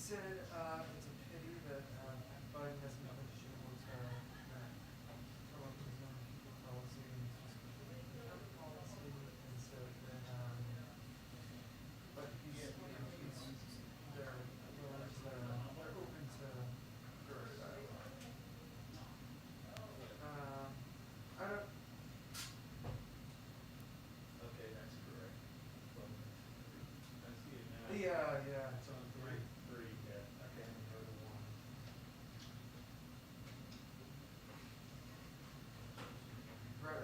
said it's a pity that Biden hasn't been able to come up with his own people policy and health policy, and so then but he's they're willing to they're open to further dialogue. I don't. Okay, that's correct. Well, I see it now. Yeah. It's on three, yeah. Okay, I'm gonna go to one. Right.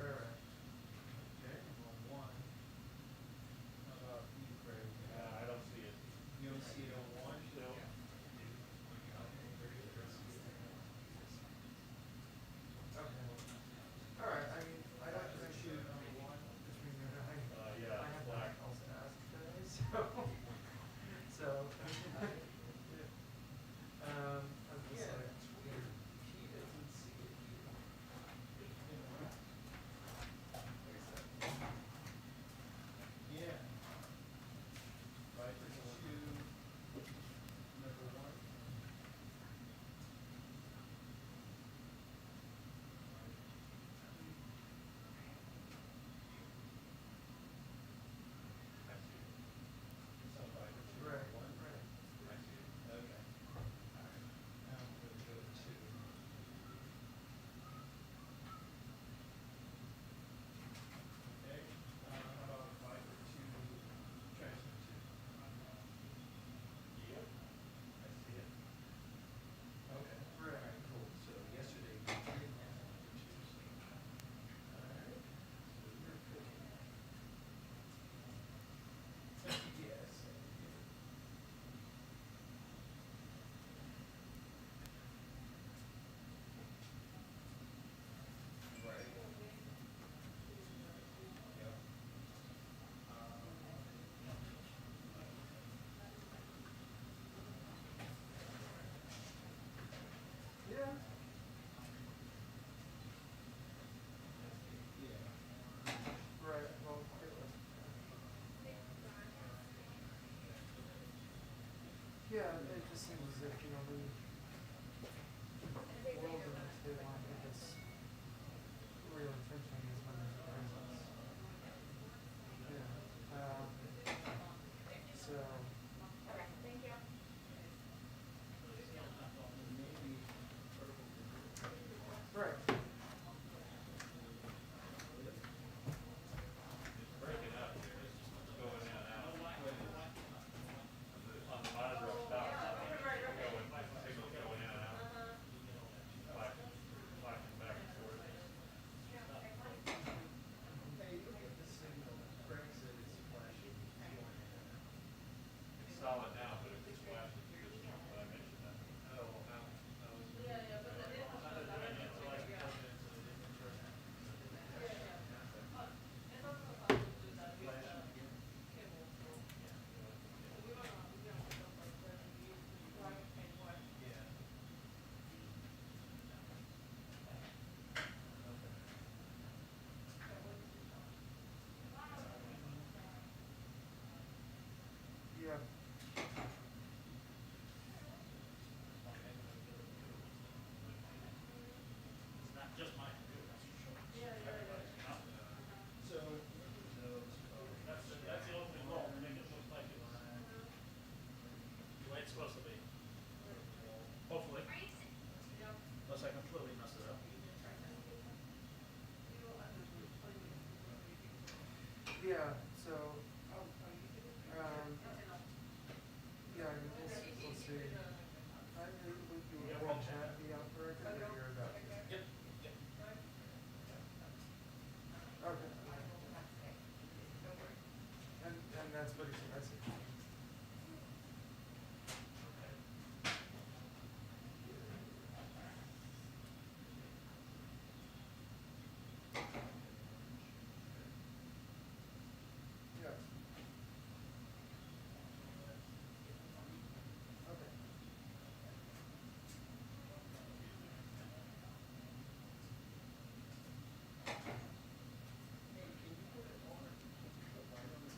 Okay, I'm on one. How about you, Craig? I don't see it. You don't see it on one? No. Okay. All right. I mean, I don't see it on one between you and I. Yeah, I have black. nothing else to ask today, so I'm just Yeah, like. it's weird. He doesn't see it here. Yeah. Right, there's two, number one. I see it. So right, two, Right. one. I see it. Okay. All right. Now I'm going to go to two. Okay. How about five or two, transfer two? Yep. I see it. Okay. Right. All right, cool. So yesterday we didn't have number twos. All right. So you're picking. Yes. Right. Yep. Yeah. Yeah. Right. Well, yeah. It just seems as if the only world in which they want to make us real attention is when there's a crisis. Yeah. So. Okay, thank you. Maybe purple. Right. It's breaking up here. It's going in and out. On the monitor up top, signals going in and out. Flashing back and forth. Hey, look at the signal. Craig said it's flashing. It's solid now, but if it's flashing, just when I mentioned that. Oh, how is it? Flashing again? Yeah. Yeah. It's not just my computer, that's for sure. So, those That's the ultimate goal, to make it look like it's the way it's supposed to be. Hopefully. Unless I completely mess it up. Yeah. So. Yeah. I mean, we'll see. You will chat the outbreak or you're about to? Yep. Okay. And that's pretty surprising. Yeah. Okay. Hey, can you put it on? Put the light on the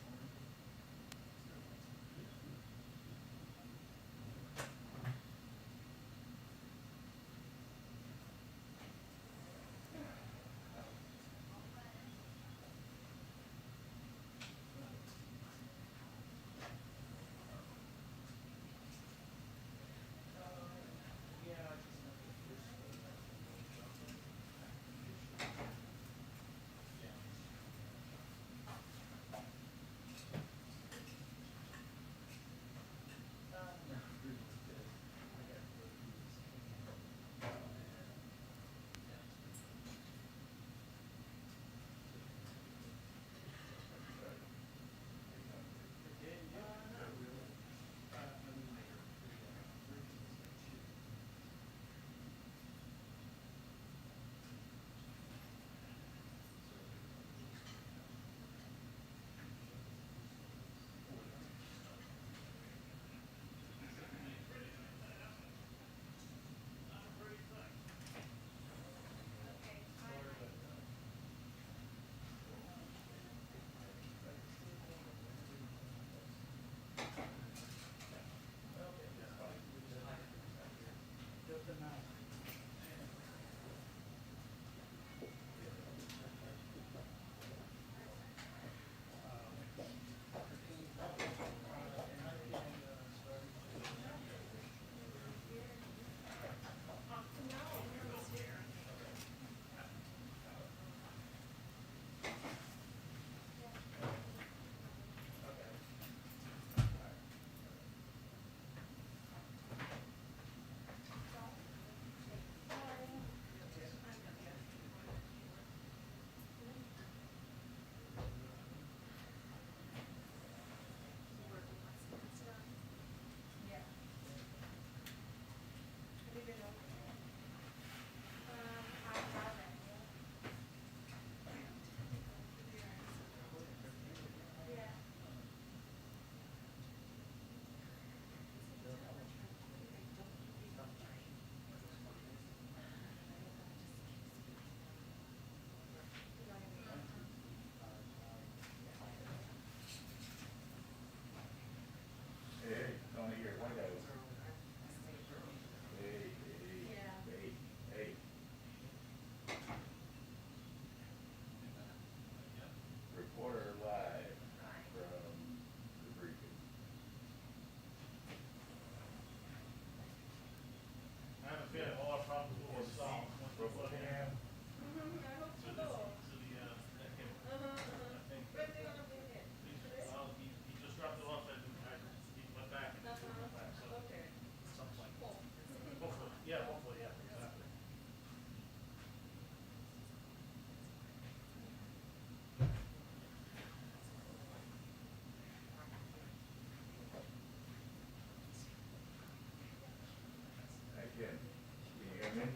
hear me?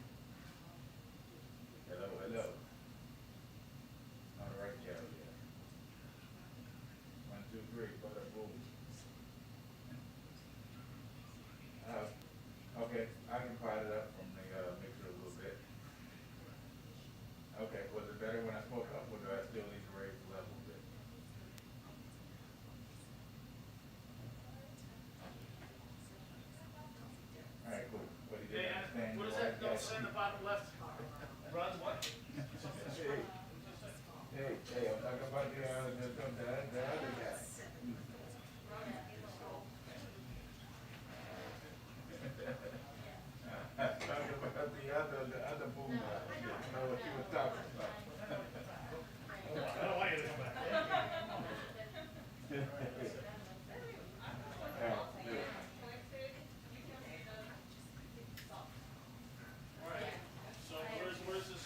Hello, hello. All right, yeah, yeah. 1, 2, 3, bada boom. Okay, I can fire it up from the mixer a little bit. Okay, was it better when I spoke up, or do I still need to raise the level a bit? All right, cool. What did you Hey, understand? what is All that right, note guys? say in the bottom left? Runs what? Hey, I'm talking about the other guy. I'm talking about the other boom guy. I didn't know what you were talking about. I don't want you to come back. All right, so where's this?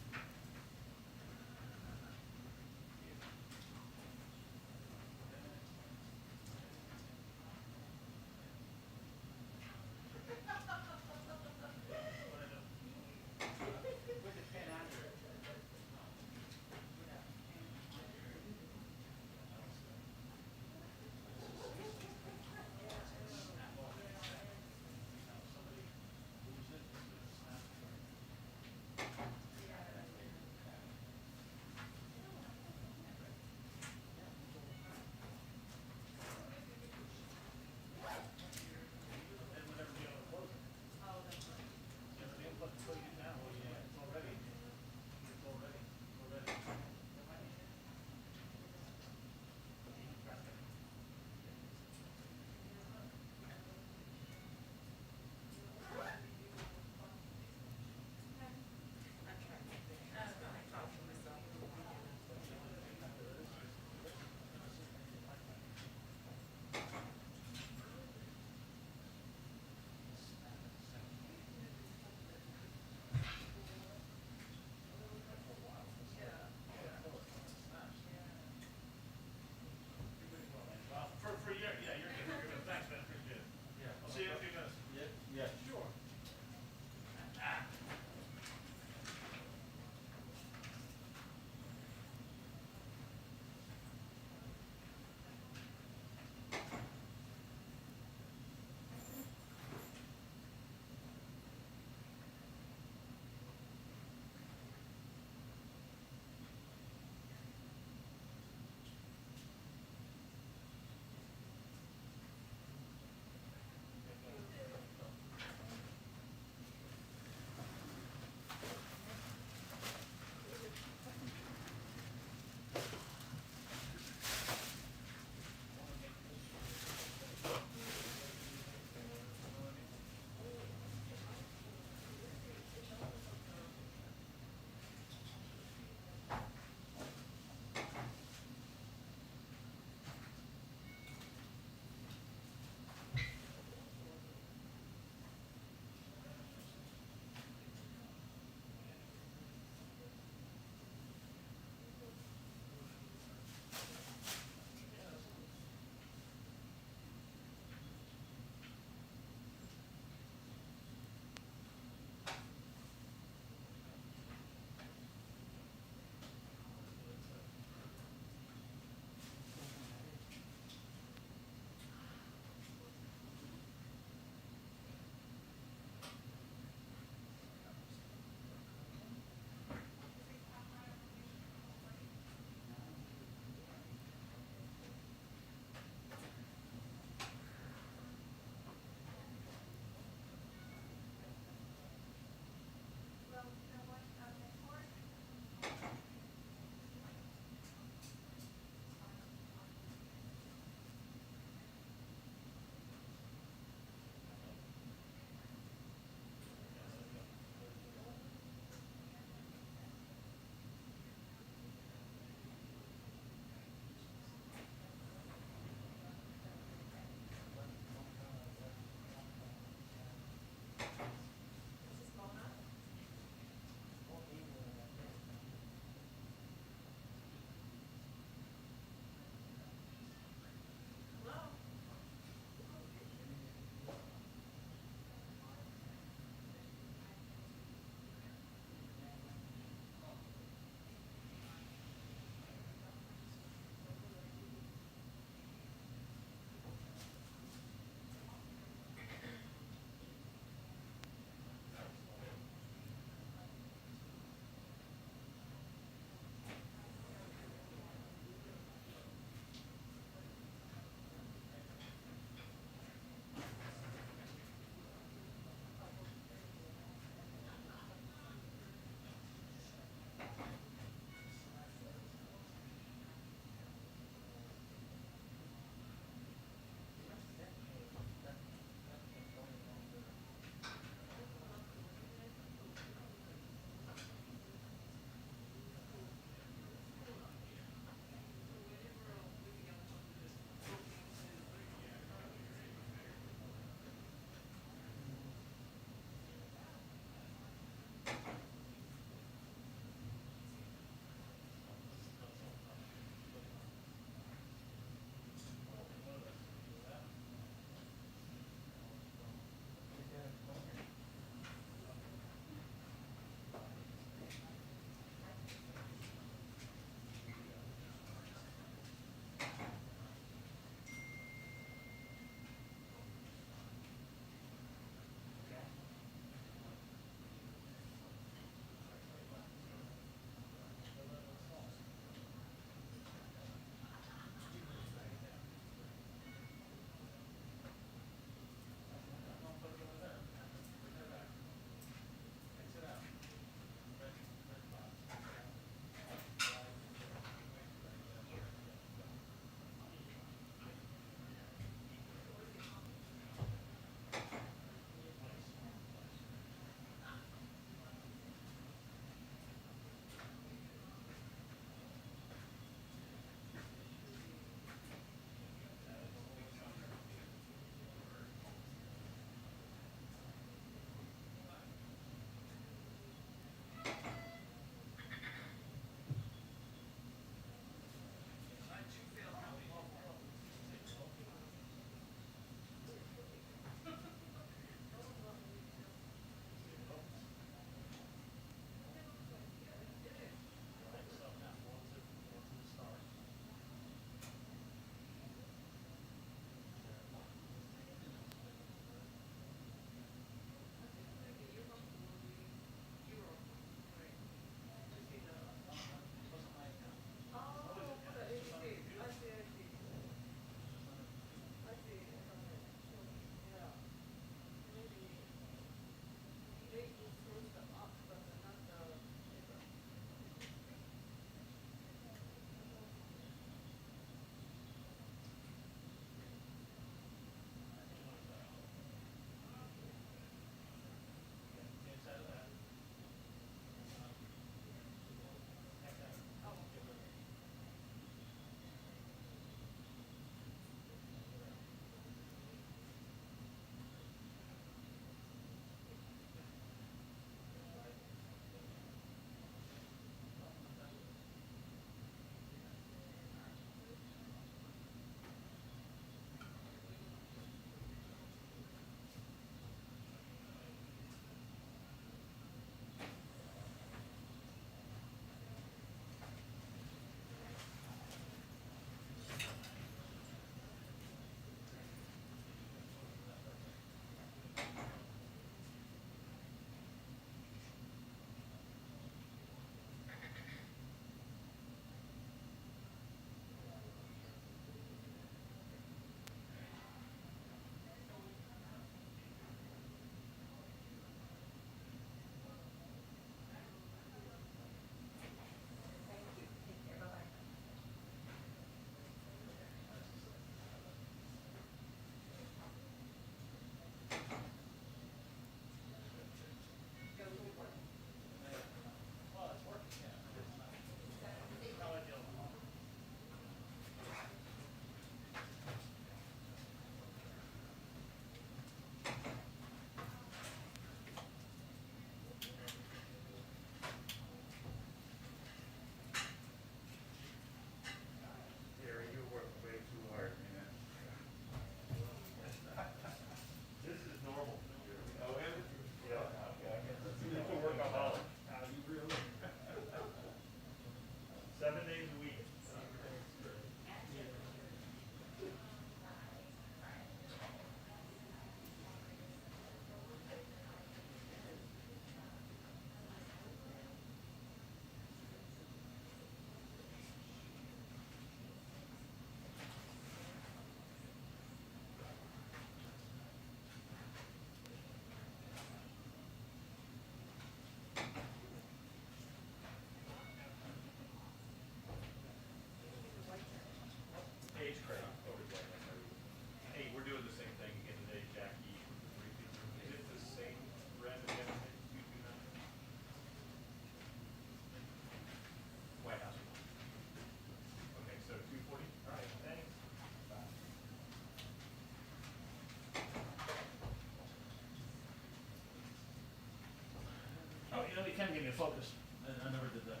can give me a focus. I never did that.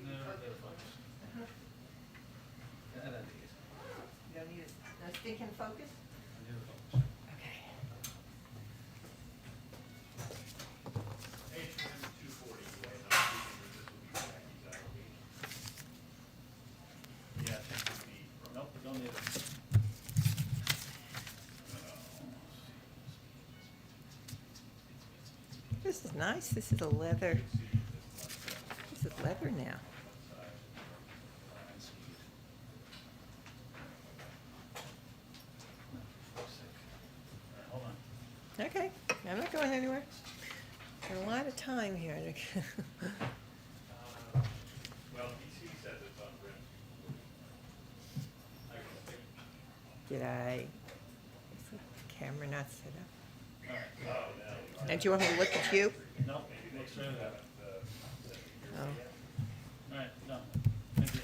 Never did a focus. Yeah, that'd be easy. You don't need no stinking focus? I need a focus. Okay. Atrium 240, right? I'm thinking that this will be Psaki's application. Yeah, I think it'd be. Nope, we don't need it. This is nice. This is a leather. This is leather now. Hold on. Okay, I'm not going anywhere. Got a lot of time here. Well, DC says it's on rim 240. I can think. Did I? Is the camera not set up? All right. Oh, no. And do you want me to look at you? Nope, look straight ahead. Oh, All right, no, thank you.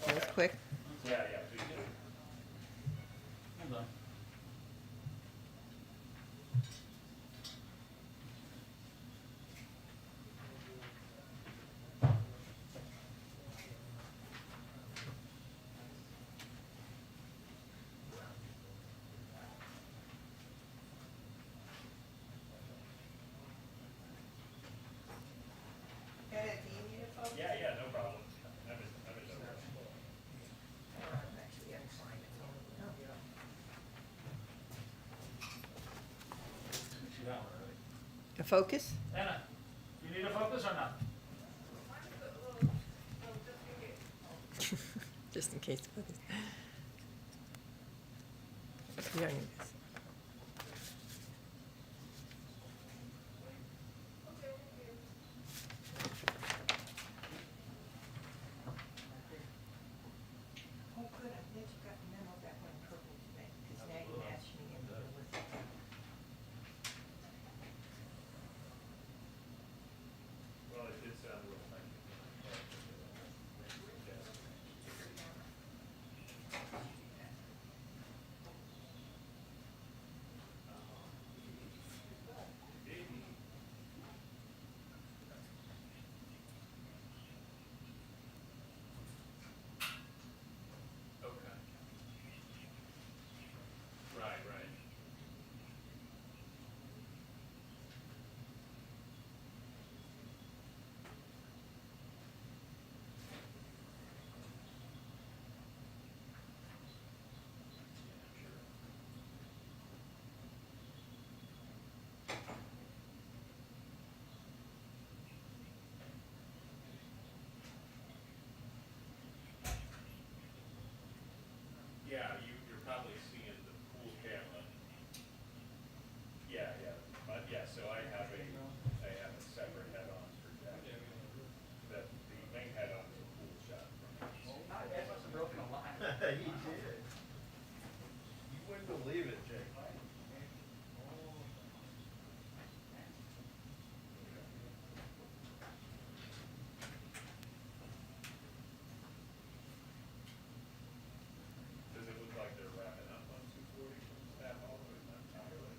that was quick. Yeah, yeah, please do. Hold on. Yeah, yeah, no problem. I'm in no rush. You got one already. A focus? Anna, you need a focus or not? Just in case. You don't need this. Oh, good, I'm glad you got the memo that went purple today, because now you match me into the list. Well, it did sound a little funny. Okay. Right, right. Yeah, you're probably seeing the pool camera. Yeah, yeah, but yeah, so I have a separate head-on for Jack. The main head-on is a pool shot from the east. That must have broken a line. He did. You wouldn't believe it, Jake. Does it look like they're wrapping up on 240 from staff all the way not entirely?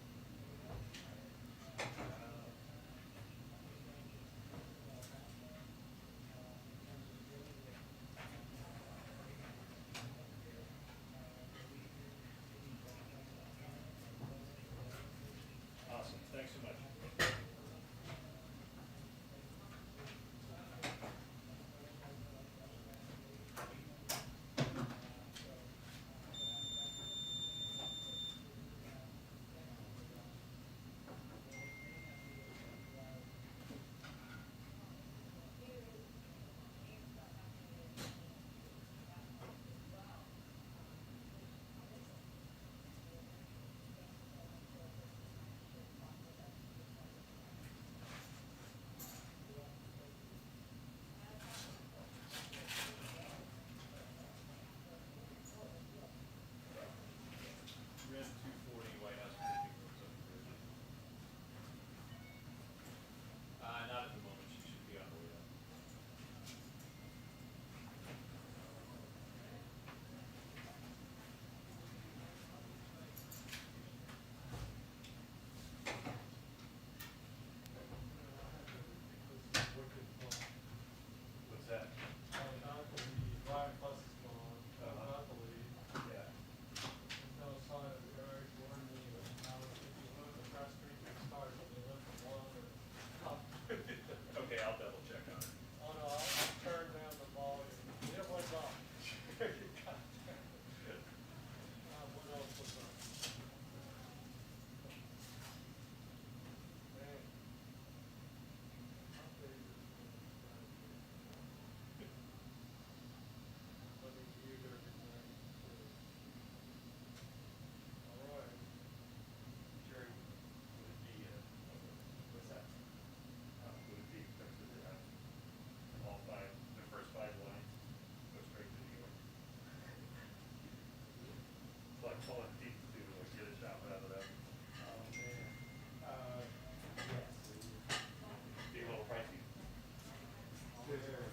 like pulling teeth to like, get a shot out of that. Oh, man. Yes. Be a little pricey. There.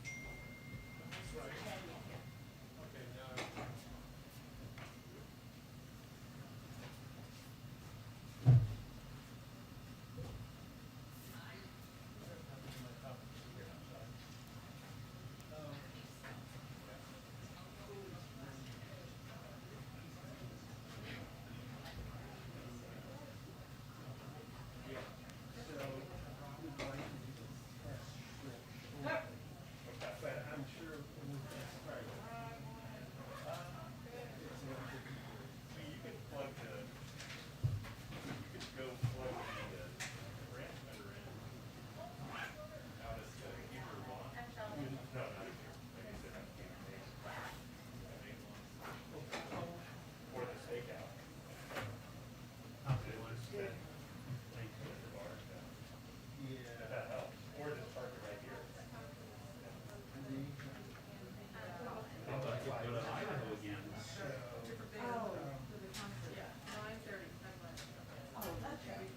That's right. Okay, now. Yeah, so we'd like to do this test shortly, but I'm sure we'll get started. It's a little bit more. So you could plug the, you could go plug the transmitter in out at the Hebrew lawn. No, not here. I guess it has to be the main one. Or the stakeout. Just that link to the bar down. If Yeah. that helps. Or just park it right here. How about I could go to Idaho again? Oh, for the concert. Yeah, 9:30, I'm like. Oh, that's right.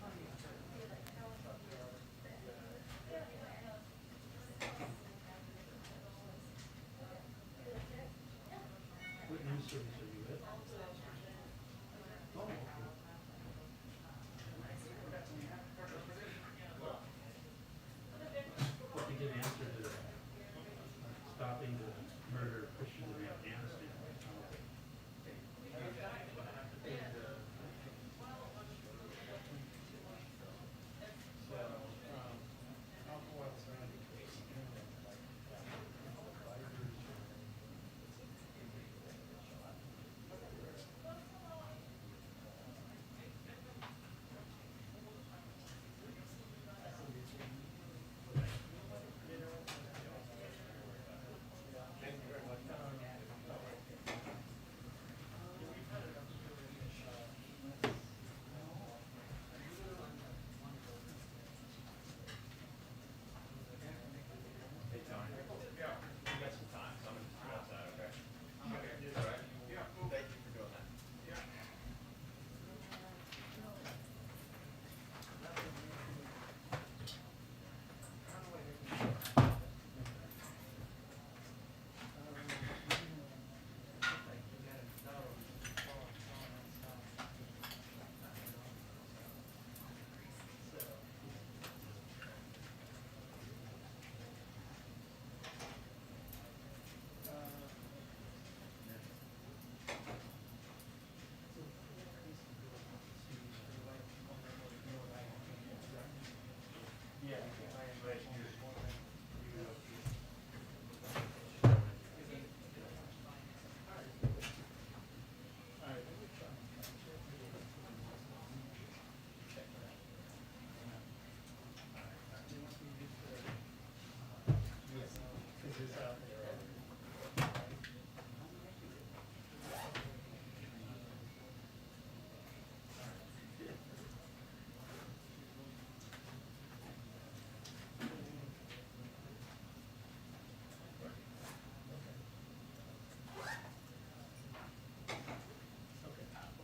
What news service are you with? Oh, okay. What to get an answer to stopping the murder of Christians in Afghanistan. So, I'll go outside and get some, like, lighters or. Thank you very much. Hey, Tony. Yeah. We got some time, so I'm gonna just go outside, okay? Okay. All right? Yeah. Thank you for doing that. Yeah. Yeah. Is this out there?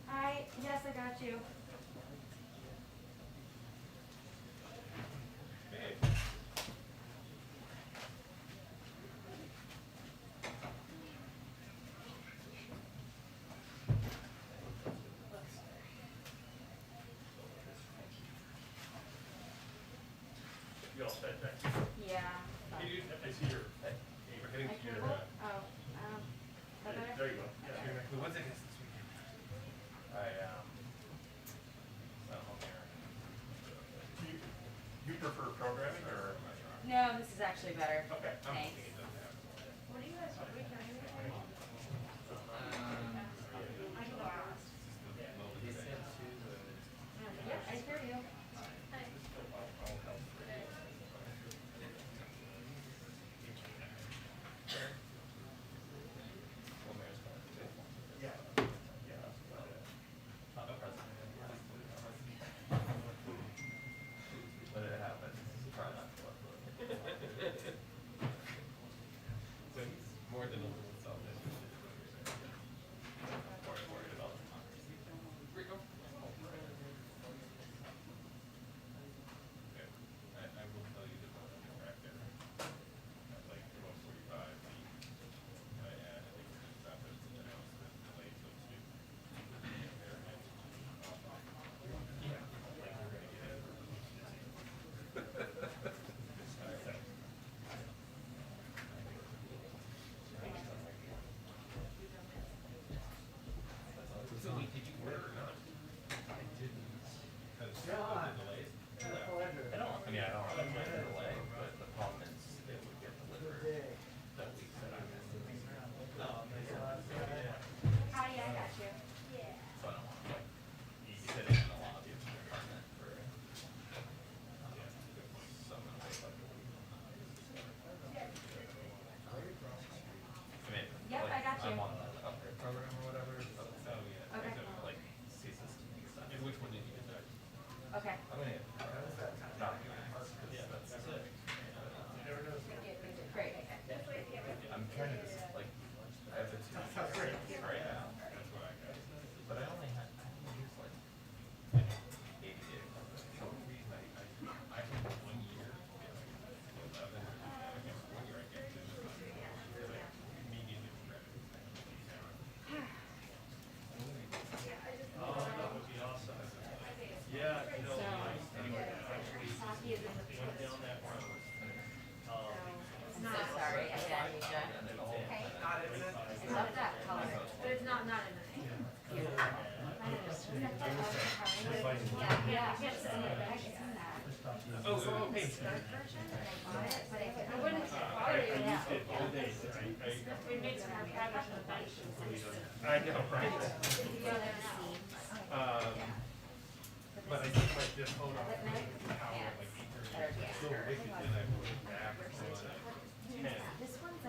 Hi, yes, I got you. Hey. You all set, Jack? Yeah. I see your, we're heading My to your, cable? Oh, that better? there you go. Yeah. What's it this weekend? You prefer programming or? No, this is actually better. Okay. Thanks. What do you guys, we can Yeah, I hear you. When it happens, try not to look. don't pay skirt attention. version, and I bought it, but it It wouldn't bother I you. used it all day, so We made some more progress on the bench. I know, right? But I think like this hold on, how like 8:30, so wicked, and I put it back on 10. This one's,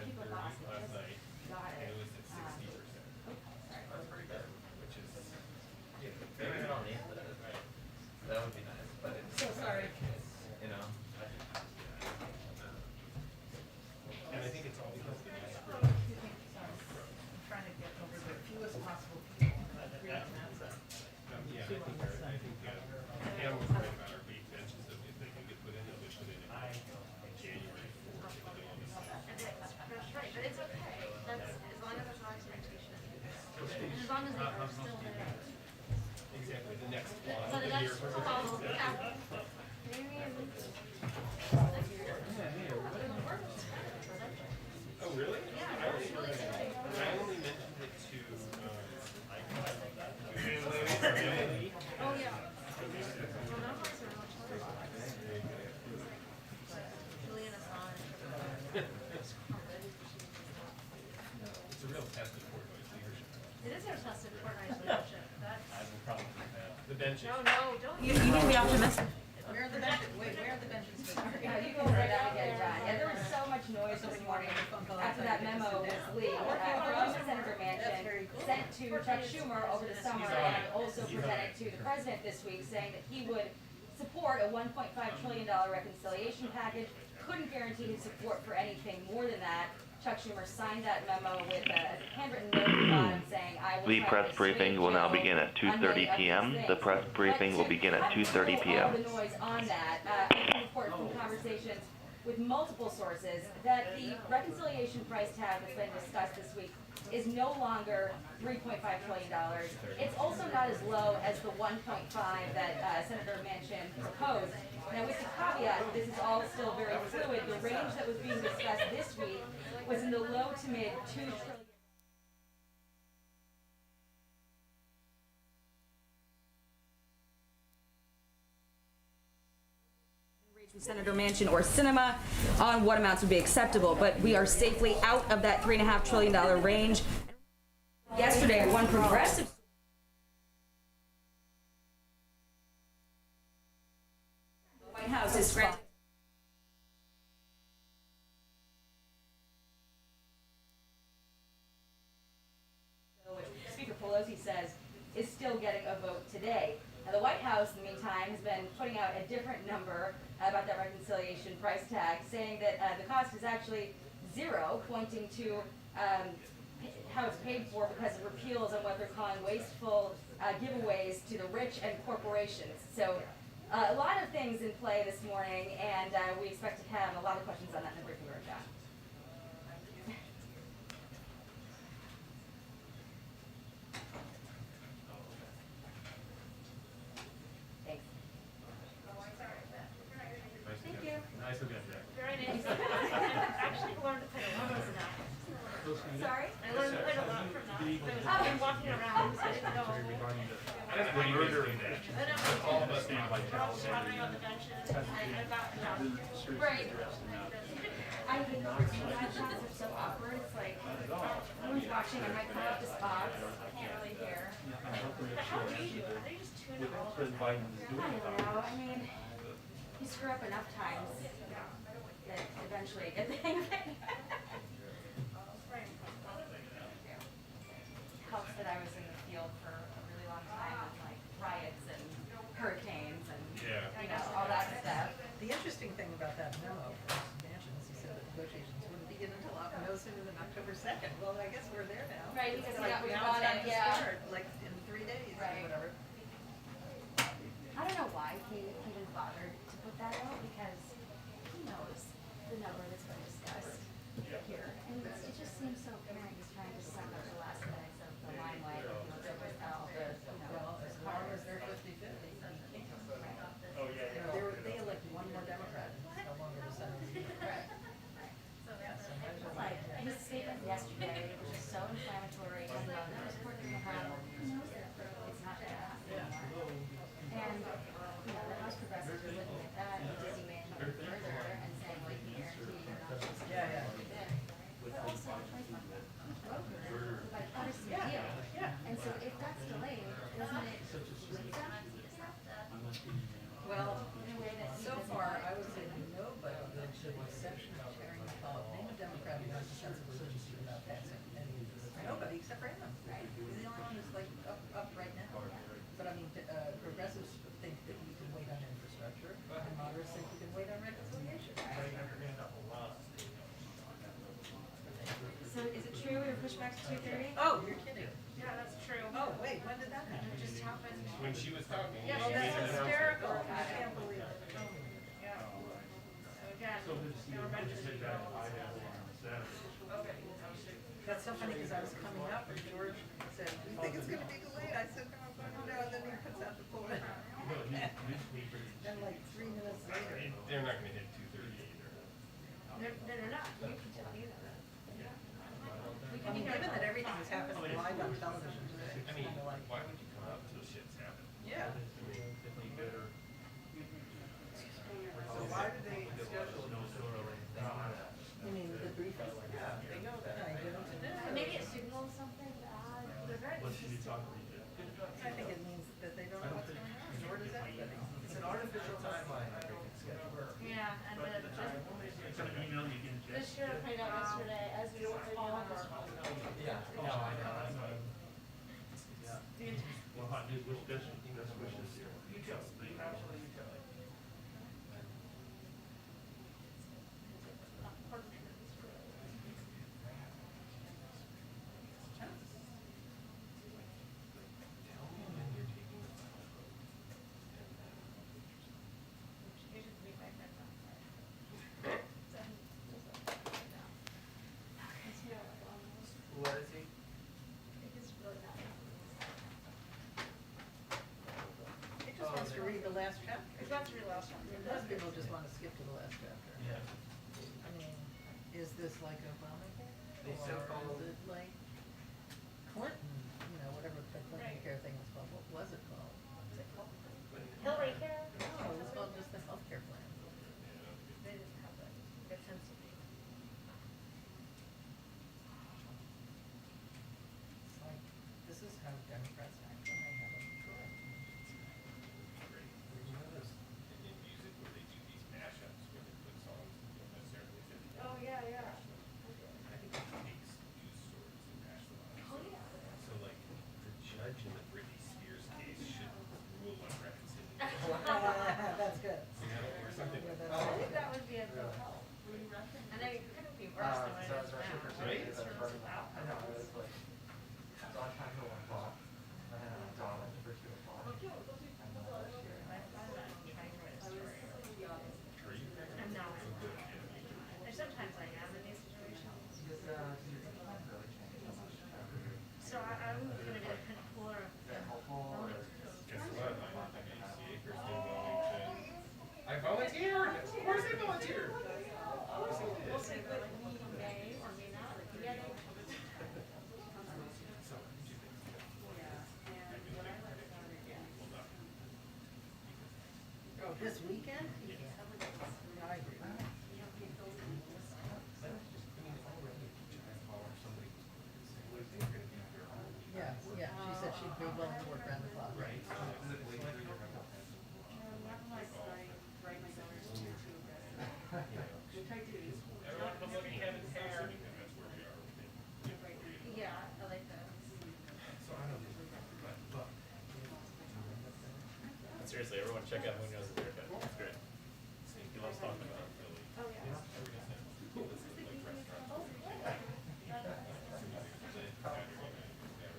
people bought it, Last night, got and it. it was at 60%. That's pretty good, which is, you know, Maybe very we don't need that, right? That would be nice, but it's. So sorry. You know. And I think it's all because of the new screw. I'm trying to get over the fewest possible people. Yeah, I think Pam was right about our beach benches, that if they can get put in, they'll get put in January 4th. That's right, but it's okay. That's as long as it's not expectation. And as long as they are still there. Exactly, the next So one, the the next year. fall, yeah. Oh, really? Yeah, it's really exciting. I only mentioned it to, Oh, yeah. Well, now folks are much harder. Julian is on. It's a real test of Portnoy's leadership. It is our test of coordinated leadership. That's. The benches. No, don't. You can be optimistic. Where are the benches? Wait, where are the benches? Yeah, you go right out again, John. Yeah, there was so much noise this morning after that memo was leaked. From Senator Manchin, sent to Chuck Schumer over the summer, and also presented to the president this week, saying that he would support a $1.5 trillion reconciliation package. Couldn't guarantee his support for anything more than that. Chuck Schumer signed that memo with a handwritten note at the bottom saying, I will The try press to briefing will now persuade begin at Joe on 2:30 many of p.m. these The things." press briefing will begin at 2:30 All p.m. the noise on that, I can report from conversations with multiple sources that the reconciliation price tag that's been discussed this week is no longer $3.5 trillion. It's also not as low as the 1.5 that Senator Manchin proposed. Now, with the caveat, this is all still very fluid. The range that was being discussed this week was in the low to mid $2 trillion. From Senator Manchin or Sinema on what amounts would be acceptable, but we are safely out of that $3.5 trillion range. Yesterday, one progressive the White House is granting which Speaker Pelosi says is still getting a vote today. Now, the White House, in the meantime, has been putting out a different number about that reconciliation price tag, saying that the cost is actually zero, pointing to how it's paid for because of repeals and what they're calling wasteful giveaways to the rich and corporations. So a lot of things in play this morning, and we expect to have a lot of questions on that in the briefing room, John. Thanks. Thank you. Nice looking at that. Very nice. I actually learned to play the levels now. Sorry? I learned to play the lot from that. I've been walking around, so I didn't know. What do you murder that? I know. All of us stand like We're all squatting on the benches. I got, Right. I hate that shots are so awkward. It's like, everyone's watching, I might come up to spots, I can't really hear. How do you do it? How do you just tune it all? I don't know, I mean, you screw up enough times that eventually you get the hang of it. Helps that I was in the field for a really long time with like riots and hurricanes and, you know, all that stuff. The interesting thing about that memo from Manchin is he said that negotiations wouldn't begin until no sooner than October 2nd. Well, I guess we're there now. Right, because Like, we now got it's time it, to yeah. start, like in 3 days or Right. whatever. I don't know why he even bothered to put that out, because he knows the number that's been discussed here. And it just seems so apparent he's trying to suck up the last minutes of the limelight, you know, the, Well, as far as they're 50-50. Oh, yeah, You know, they elected one more Democrat, it's no longer the Senate. Right. Like, his statement yesterday was just so inflammatory, talking about no support for the House. It's not gonna happen anymore. And, you know, the House progressives are looking at that, and back to 2:30? Oh, you're kidding. Yeah, that's true. Oh, wait, when did that happen? It just happened. When she was talking. Yeah, Oh, she that's made an hysterical. announcement. I can't believe it. Oh, Yeah. So again, So good to see they you. were I meant just to hit be that all eye stuff. level on Saturday. that's so funny because I was coming up and George said, "Do you think it's gonna be delayed?" I said, "No, no," and then he puts out the pull. Then like 3 minutes later. They're not gonna hit 2:30 either. They're not. You can tell you know that. I mean, given that everything is happening live on television today, I it's mean, kind of like, why would you come out until shit's happened? yeah. I mean, you better. So why did they schedule it so early? You mean the briefing? Yeah, they know that. I didn't know. Maybe it signals something bad. They're very consistent. I think it means that they don't know what's going on, nor does everybody. It's an artificial timeline, everything's scheduled. Yeah, and this should have played out yesterday, as is all of our. Yeah, no, I know. Yeah. Well, hot news, wish best wishes. You too, actually, you too. What is he? He just wants to read the last chapter. It's about to be last one. Most people just want to skip to the last chapter. Yeah. I mean, is this like Obamacare? They so Or called- is it like Clinton, you know, whatever the Clinton care thing was called, what was it called? Hillary Care? No, it was called just the healthcare plan. They didn't have that. Good sense of me. It's like, this is how Democrats act when they have a majority. You know those in music where they do these mashups where they put songs that don't necessarily fit together? Oh, yeah, yeah. I think it takes news stories and mash them up. Oh, yeah. So like, the judge in the Britney Spears case should rule on reconciliation. That's good. You know, or something like that. I think that would be a real help. And then it couldn't be worse than what So it it's is rushing now. for two Right? days. I know, it was like, it's on time for 1 o'clock. I had a dog for 2 o'clock. And then last year. I'm not trying to write a story. Are you? I'm not. Oh, good, yeah. And sometimes I am in these situations. Because, your income really changed so much after So I'm gonna be the kind of cooler. Is that helpful or is? Guess what? I'm an ACA person in Wilmington. I volunteered! Of course I volunteered! Of course I did. We'll see, but like we may or may not get it. So, two things. I really think will not. Oh, this weekend? Yeah. I agree. But just, I mean, already a giant call or somebody was saying they're gonna be here all week. Yeah, yeah, she said she'd be willing to work around the clock. Right, so it's like they're gonna have to Everyone come look at Kevin's hair. Yeah, I like that. So I don't know, but. But seriously, everyone check out Munoz at haircut. It's great. He loves talking about Philly. Oh, yeah.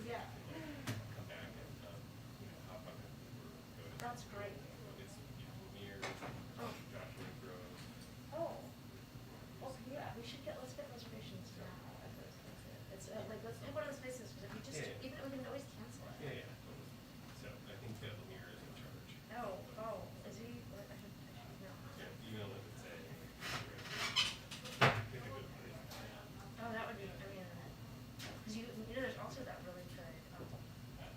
Yeah. Come back and, hop on Uber, go to. That's great. It's, near Joshua Grove. Oh. Oh, yeah, we should let's get reservations now. It's like, let's do one of those places, because if we just, Yeah. even, we can always cancel it. Yeah, yeah, totally. So I think that Lemire is in charge. Oh, is he, I should know. Yeah, email him and say. Pick a good place. Oh, that would be, I mean, because you know, there's also that really good,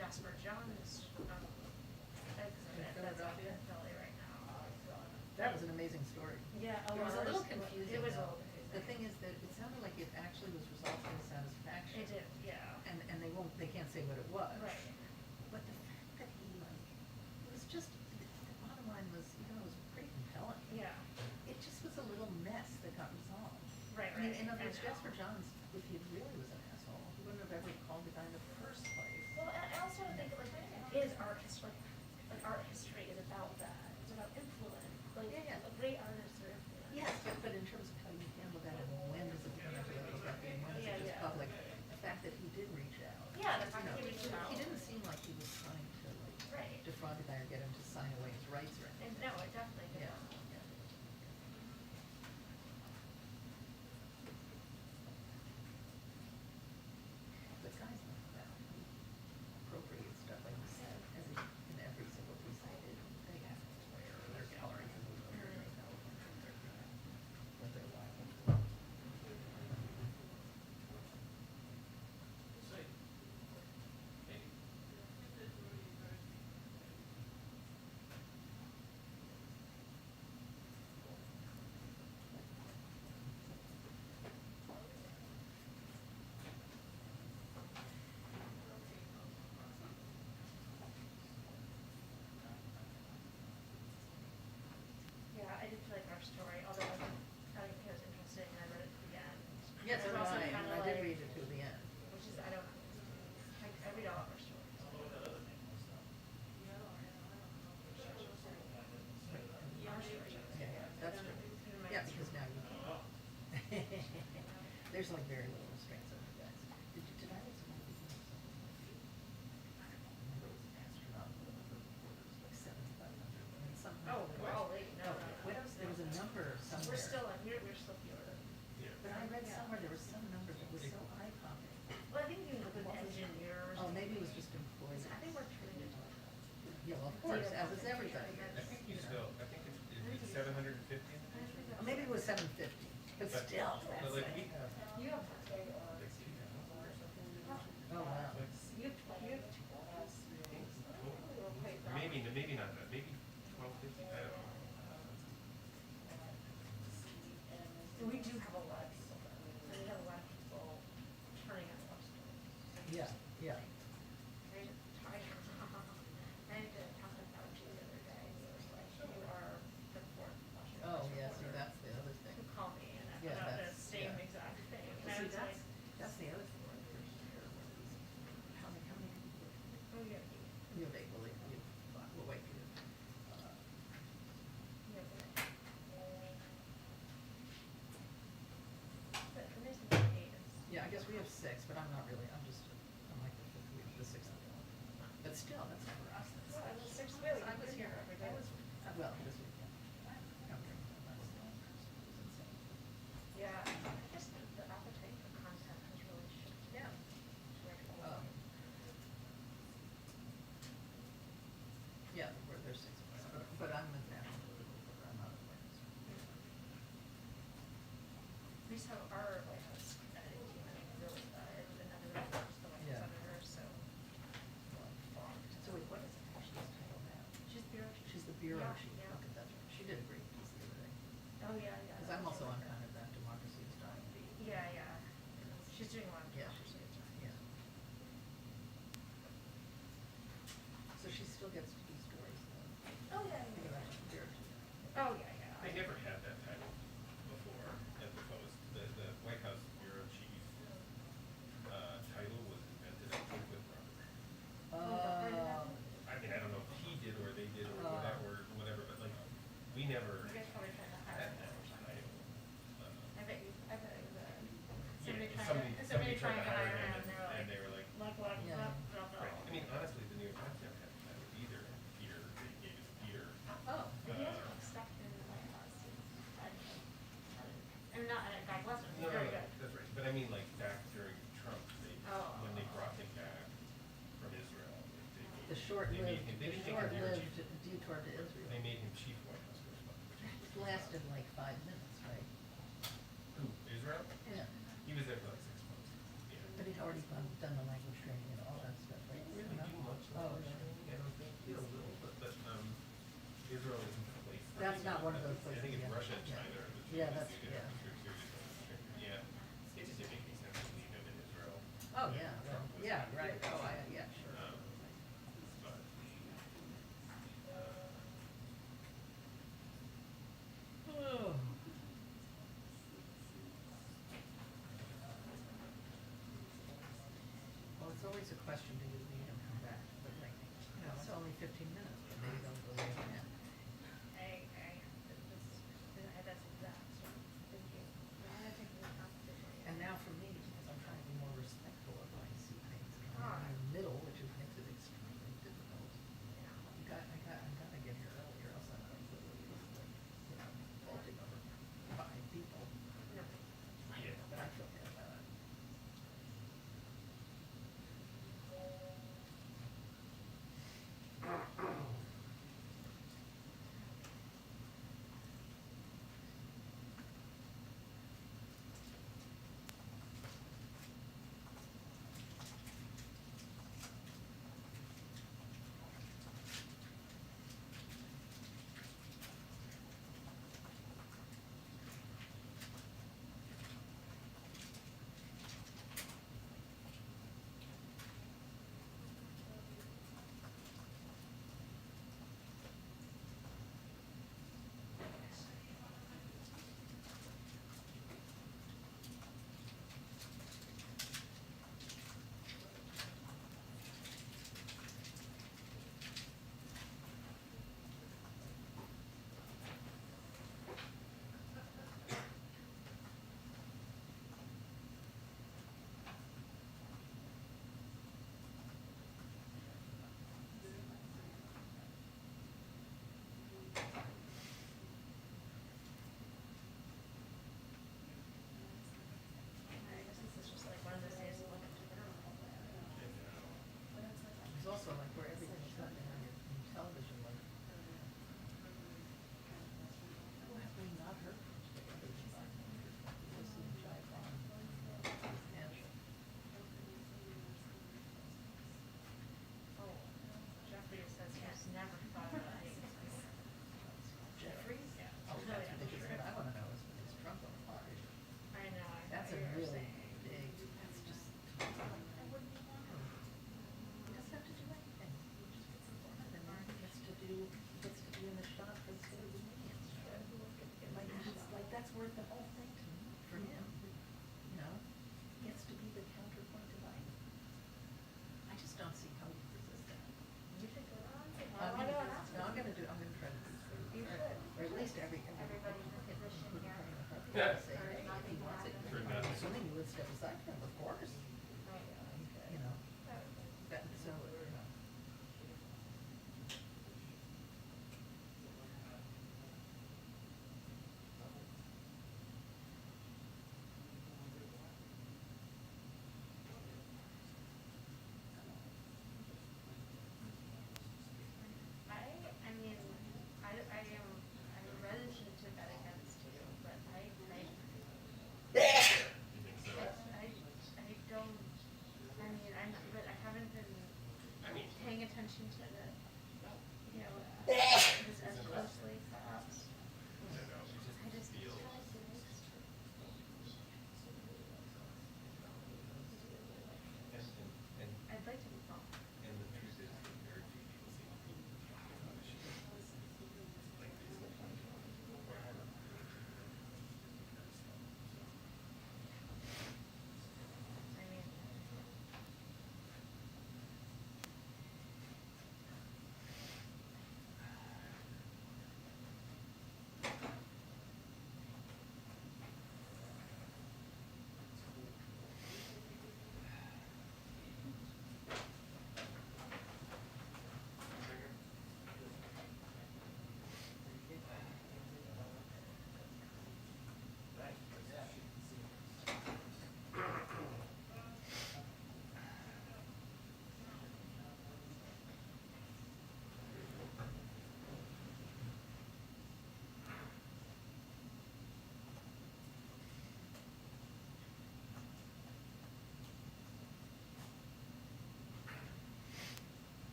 Jasper Johns, exhibit that's up in Philly right now. That was an amazing story. Yeah, It was a little confusing. It was a though. little confusing. The thing is that it sounded like it actually was resolved to his satisfaction. It did, yeah. And they can't say what it was. Right. But the fact that he like, it was just, the bottom line was, you know, it was pretty compelling. Yeah. It just was a little mess that got resolved. Right, I mean, right. in other words, And- Jasper Johns, if he really was an asshole, he wouldn't have ever called the guy in the first place. Well, I also think like is art history, like art history is about that. It's about influence. Like Yeah, yeah. great artists are influenced. Yes, but in terms of how you handle that and when does it become political and when is Yeah, it just yeah. public, the fact that sign away his rights or anything. And no, it definitely did Yeah. not. But guys like that, who appropriate stuff, like you said, as in every single piece they do, they have to wear their gallery. What they're liable for. We'll see. Maybe. Yeah, I did feel like our story, although I think it was interesting, and I read it to the end. Yes, It so was also did I, kinda and I did like- read it to the end. Which is, I don't, I read all of our stories. Our stories. Yeah, yeah, that's true. In my Yeah, story. because now you can. There's like very little restraints on you guys. Did I read some of these? I remember it was an astronomical number of reporters, like 7,500. And somehow. Oh, we're all late, no, no. Widows, there was a number somewhere. We're still, we're still fewer than. Yeah. But I read somewhere there was some number that was so eye-popping. Well, I think you include engineers. Oh, maybe it was just employees. I think we're turning into. Yeah, well, of course, as is everybody. I think you still, I think it's 750 in the district. Or maybe it was 750, but still, But that's like like. we have You have, like 2,000 or something. Oh, wow. you have Maybe not that, maybe 1,250, I don't know. We do have a lot of people though, and we have a lot of people turning out love stories. Yeah, yeah. I had to talk to Fauci the other day, and he was like, you are the fourth Washington. Oh, Post yeah, see, reporter that's the other thing. who called me and I Yeah, found out the that's- same yeah. exact thing, and Well, I see, was like, that's the other thing, when the first year, when these, how many people? oh, yeah, You have eight, well, you, we'll wait for you. But the reason why I hate is. Yeah, I guess we have six, but I'm not really, I'm like the fifth week, the sixth one. But still, that's not for us, that's. Well, I was six weeks, I was here every day. Well, this week, yeah. I'm here, that's the only person who's insane. Yeah, I guess the appetite for content has really shifted. Yeah. Where people Um, are. Yeah, there's six of us, but I'm with national political reporter, I'm not a finance. We just have our White House editing team, and really, another reporter's the White Yeah. House editor, so. So wait, what is Ashley's title now? She's bureau chief. She's the bureau Yeah, chief, yeah. okay, that's right, she did a great piece the other day. Oh, yeah, yeah. Because I'm also on kind of that democracy is dying. Yeah, yeah. She's doing a lot of Yeah, democracy. yeah. So she still gets to do stories though. Oh, yeah, Think yeah, about yeah. the bureau chief. Oh, yeah, yeah. They never had that title before at the Post. The White House Bureau Chief title was invented, I think, with Robert. I mean, I don't know if he did or they did or whatever, but like, we never You guys probably tried to hire had her that or something. title. I bet it was Yeah, somebody trying to hire him, and they were like, like, what, Yeah. right. I mean, honestly, the New York Times never had the title either. Peter, they gave it to Peter. Oh. But he was like stuck in the White House. And not, and God bless him, No, he's very good. that's right. But I mean, like, back during Trump, Oh. when they brought him back from Israel, they The they made him, they didn't make him bureau short-lived chief. detour to Israel. They made him chief White House correspondent, which It lasted like 5 minutes, right? who, Israel? Yeah. He was there for like 6 months. Yeah. But he'd already done the language training and all that stuff, right? Didn't really do much. Oh, language yeah. training, I don't think. He did a little, but Israel isn't the place. for That's him. not one of those I think places, it's yeah. Russia and Yeah. China are the two. Yeah, that's- biggest, yeah. Yeah, it just didn't make any sense to leave him in Israel. Oh, yeah, Trump was yeah, in. right, oh, yeah, sure. But, Oh. Well, it's always a question, do you leave and come back, but like, it's only 15 minutes, but maybe don't go there again. That's exact sort of thinking. I think we have to. And now for me, because I'm trying to be more respectful of my see things coming in the middle, which makes it extremely difficult. I gotta get also like where everything's happening on your television, like, who have we not heard from today other than Bob Andrews? This is Jai Bond, Angela. Oh, Jeffrey says he's never thought about it. Jeffries? Yeah. Oh, No, that's yeah, ridiculous. sure. What I wanna know is when his trunk on fire. I know, I That's thought a you were really saying. big, that's just. He doesn't have to do anything. He just gets involved and then he gets to be in the shot for the State of the Union. Like, like that's worth the whole thing to me, for him, you know? He gets to be the counterpoint to Biden. I just don't see how he resist that. You should go on. I'm gonna try to do, You should. or at least everybody Everybody's in a position here. Yeah. say, hey, if he wants it, For I'm nothing. assuming you would step aside for him, of course. You know, that, so, you know. I mean, I'm reticent to bet against you, but I don't, but I haven't been paying attention to the, you know, this as closely perhaps. I just. I'd like to be wrong. And the truth is, that very few people seem to be on issues like these. I mean.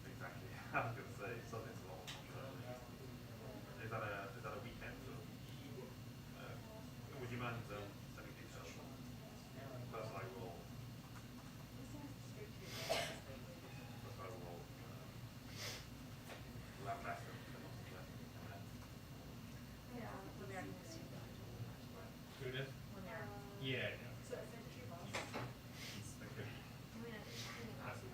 Exactly. I was going to say something's a lot more controversial. Is that a weekend or? Would you mind sending details? First I will. Lambast them. Yeah, we already see that. Who did? When they're. Yeah, yeah. I mean, it's pretty awesome.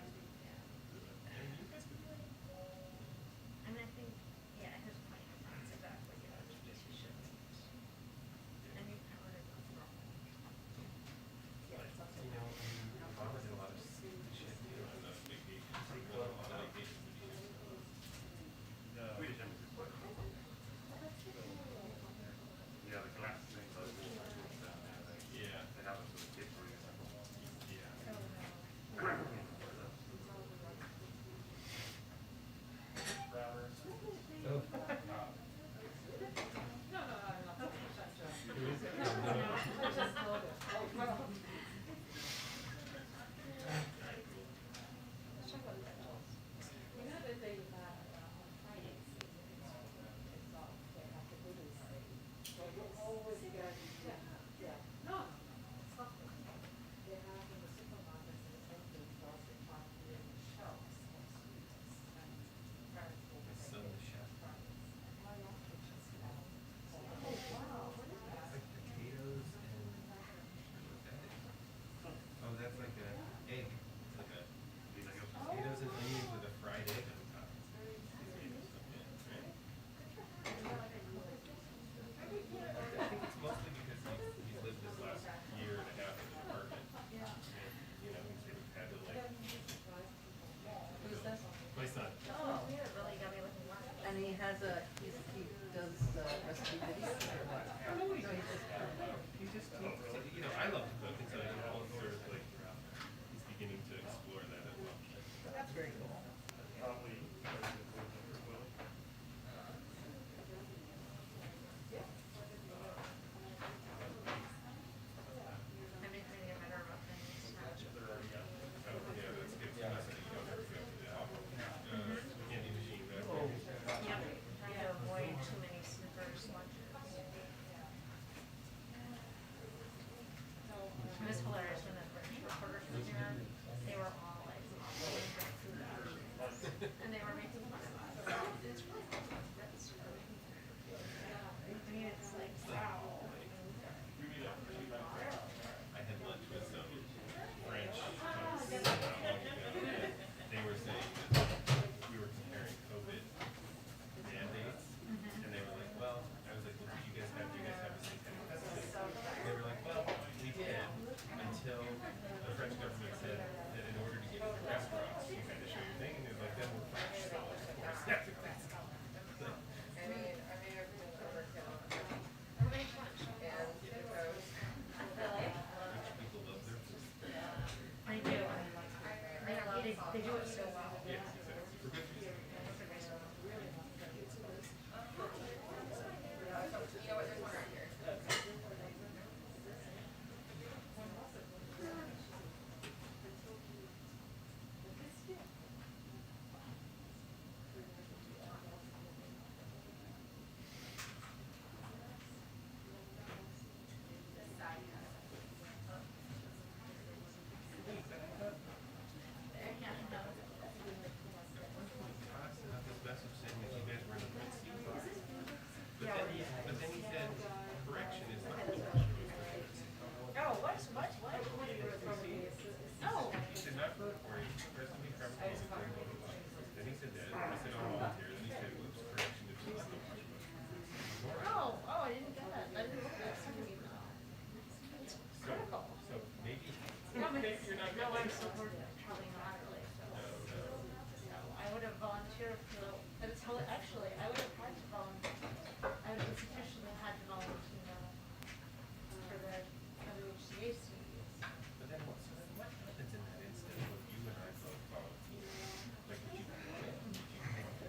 He just, you know, I love to cook, and so he's sort of like, he's beginning to explore that as well. That's very cool. Probably. I'm getting better about things now. Oh, yeah, that's good. Yeah. You don't ever go to the candy machine back there. Yep, trying to avoid too many Snickers lunches. It was hilarious when the British reporters were here. They were all like, food options. And they were making fun of us. It's really hard to Brits. I mean, it's like, wow. I had lunch with some French folks not long ago. They were saying that we were comparing COVID mandates, and they were like, well, I was like, well, do you guys have a satanic precedent? They were like, well, we did until the French government said that in order to get into restaurants, you had to show your thing, and they were like, then we're French, so of course that's a classic. How many times? Really? French people love their food. I do. They do it so well. Yes, exactly. For good reason. Todd sent out this message saying that you guys were in the Red Sea. But then he said, correction is not correction. Oh, what? Oh. He said, not for reporting, presently probably Then he said that, I said, oh, volunteer. Then he said, whoops, correction, it was not much. Oh, I didn't get that. I didn't look at that. It's critical. So maybe, No, maybe you're not no, really. I'm supportive, probably not really. So I would have volunteered for, but it's actually, I would have had to volunteer. I would have institutionally had to volunteer for the WHCA studies. But then what, so then what happens in that instance when you and I both volunteer? Like, would you quit? Would you hang up?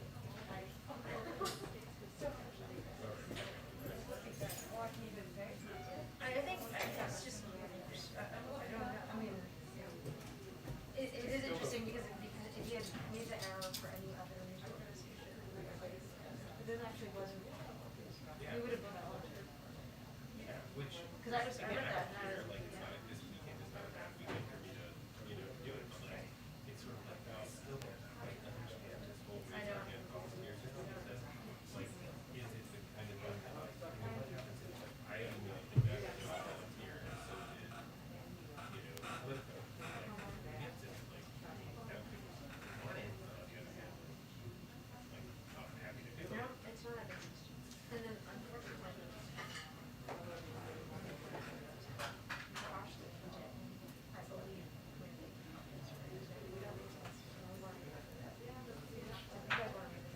I think that's just, I don't know, I mean, it is interesting because if he had made the error for any other news organization, but then actually wasn't, we would have been volunteered. Yeah, which, Because I read again, I that don't and I care, was, like, it's not, this weekend is not a bad weekend for me to, you know, do it, but like, it's sort of like, I still don't, like, understand this whole I know. reason and volunteer system, because, like, is it the kind of thing that, you know, what happens is, like, I immediately think back to a volunteer, and so did, you know, Politico. Like, it's just like, that could be money, on the other hand, like, I'm happy to do it. no, it's not interesting. And then unfortunately, Josh did, I believe, when they we don't need to, we want to, I think I want to.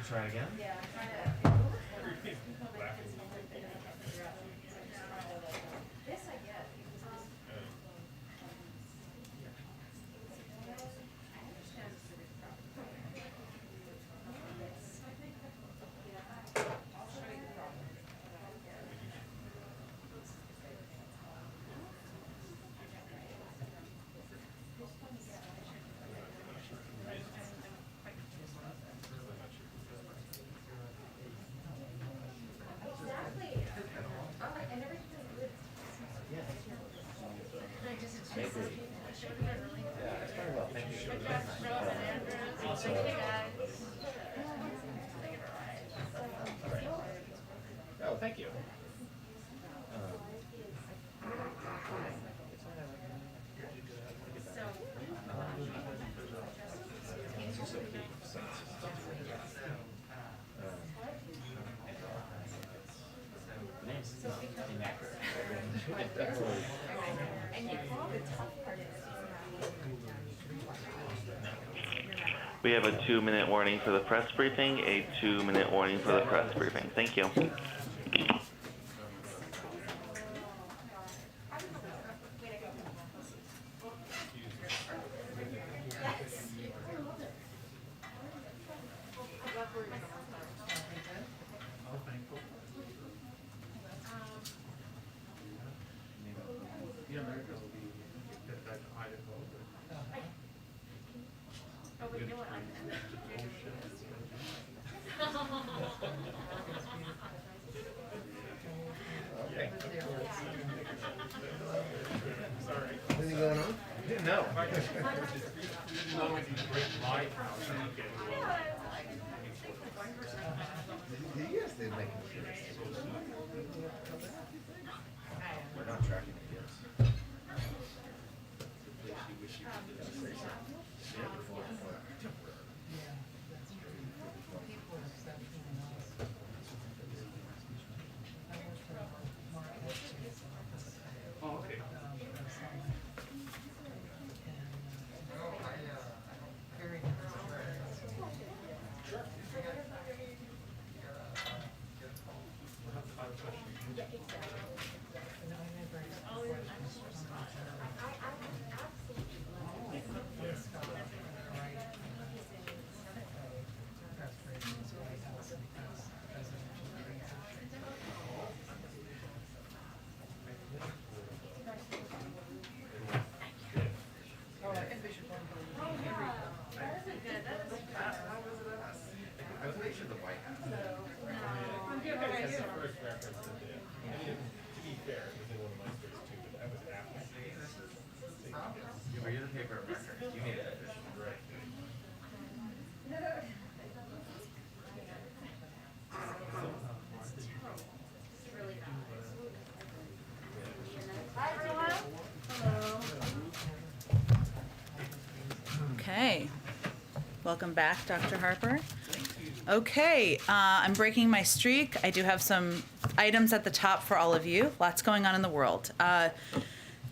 Try again? Yeah. This I get. Exactly. I never would. I just, it's Maybe. just, I showed it early. Yeah, that's very well. Thank you. Good job, Rob and Andrews. Thank you, guys. Oh, thank you. And you call the tough part is We have a 2-minute warning for the press briefing, a 2-minute warning for the press briefing. Thank you. Oh, wait, you know what? Sorry. Anything going on? Didn't know. Yes, they make it. We're not tracking it yet. I was making sure the White House. That's the first reference to the. To be fair, it was in one of my stories too, but that was after. You're the paper of record. You need it. Right. Hi, everyone. Okay. Welcome back, Dr. Harper. Okay, I'm breaking my streak. I do have some items at the top for all of you. Lots going on in the world.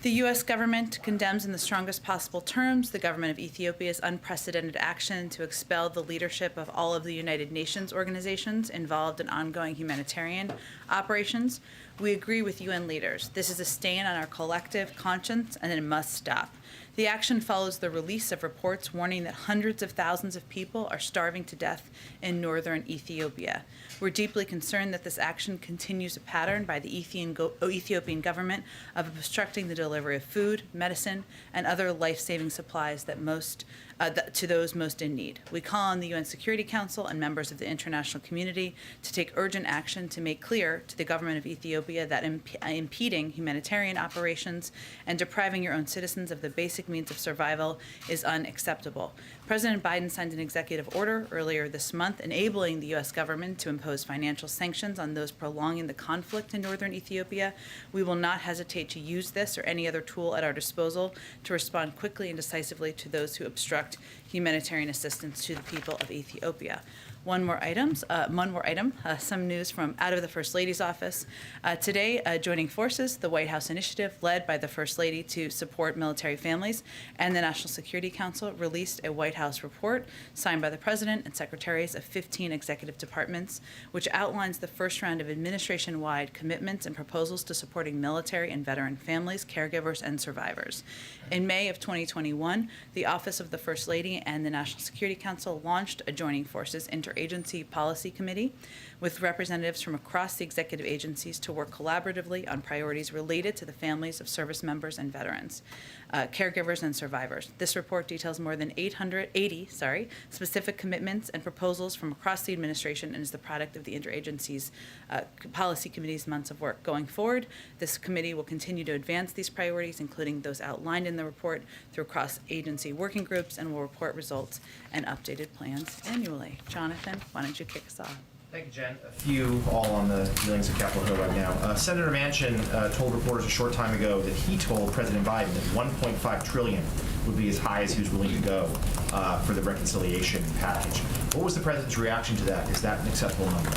The U.S. government condemns in the strongest possible terms the government of Ethiopia's unprecedented action to expel the leadership of all of the United Nations organizations involved in ongoing humanitarian operations. We agree with UN leaders. This is a stain on our collective conscience, and it must stop. The action follows the release of reports warning that hundreds of thousands of people are starving to death in northern Ethiopia. We're deeply concerned that this action continues a pattern by the Ethiopian government of obstructing the delivery of food, medicine, and other life-saving supplies to those most in need. We call on the UN Security Council and members of the international community to take urgent action to make clear to the government of Ethiopia that impeding humanitarian operations and depriving your own citizens of the basic means of survival is unacceptable. President Biden signed an executive order earlier this month enabling the U.S. government to impose financial sanctions on those prolonging the conflict in northern Ethiopia. We will not hesitate to use this or any other tool at our disposal to respond quickly and decisively to those who obstruct humanitarian assistance to the people of Ethiopia. One more item, some news from out of the First Lady's office. Today, joining forces, the White House initiative led by the First Lady to support military families and the National Security Council released a White House report signed by the President and secretaries of 15 executive departments, which outlines the first round of administration-wide commitments and proposals to supporting military and veteran families, caregivers, and survivors. In May of 2021, the Office of the First Lady and the National Security Council launched a Joining Forces Interagency Policy Committee with representatives from across the executive agencies to work collaboratively on priorities related to the families of service members and veterans, caregivers, and survivors. This report details more than 80 specific commitments and proposals from across the administration and is the product of the Interagency's Policy Committee's months of work. Going forward, this committee will continue to advance these priorities, including those outlined in the report, through cross-agency working groups, and will report results and updated plans annually. Jonathan, why don't you kick us off? Thank you, Jen. A few all on the dealings of Capitol Hill right now. Senator Manchin told reporters a short time ago that he told President Biden that $1.5 trillion would be as high as he was willing to go for the reconciliation package. What was the president's reaction to that? Is that an acceptable number?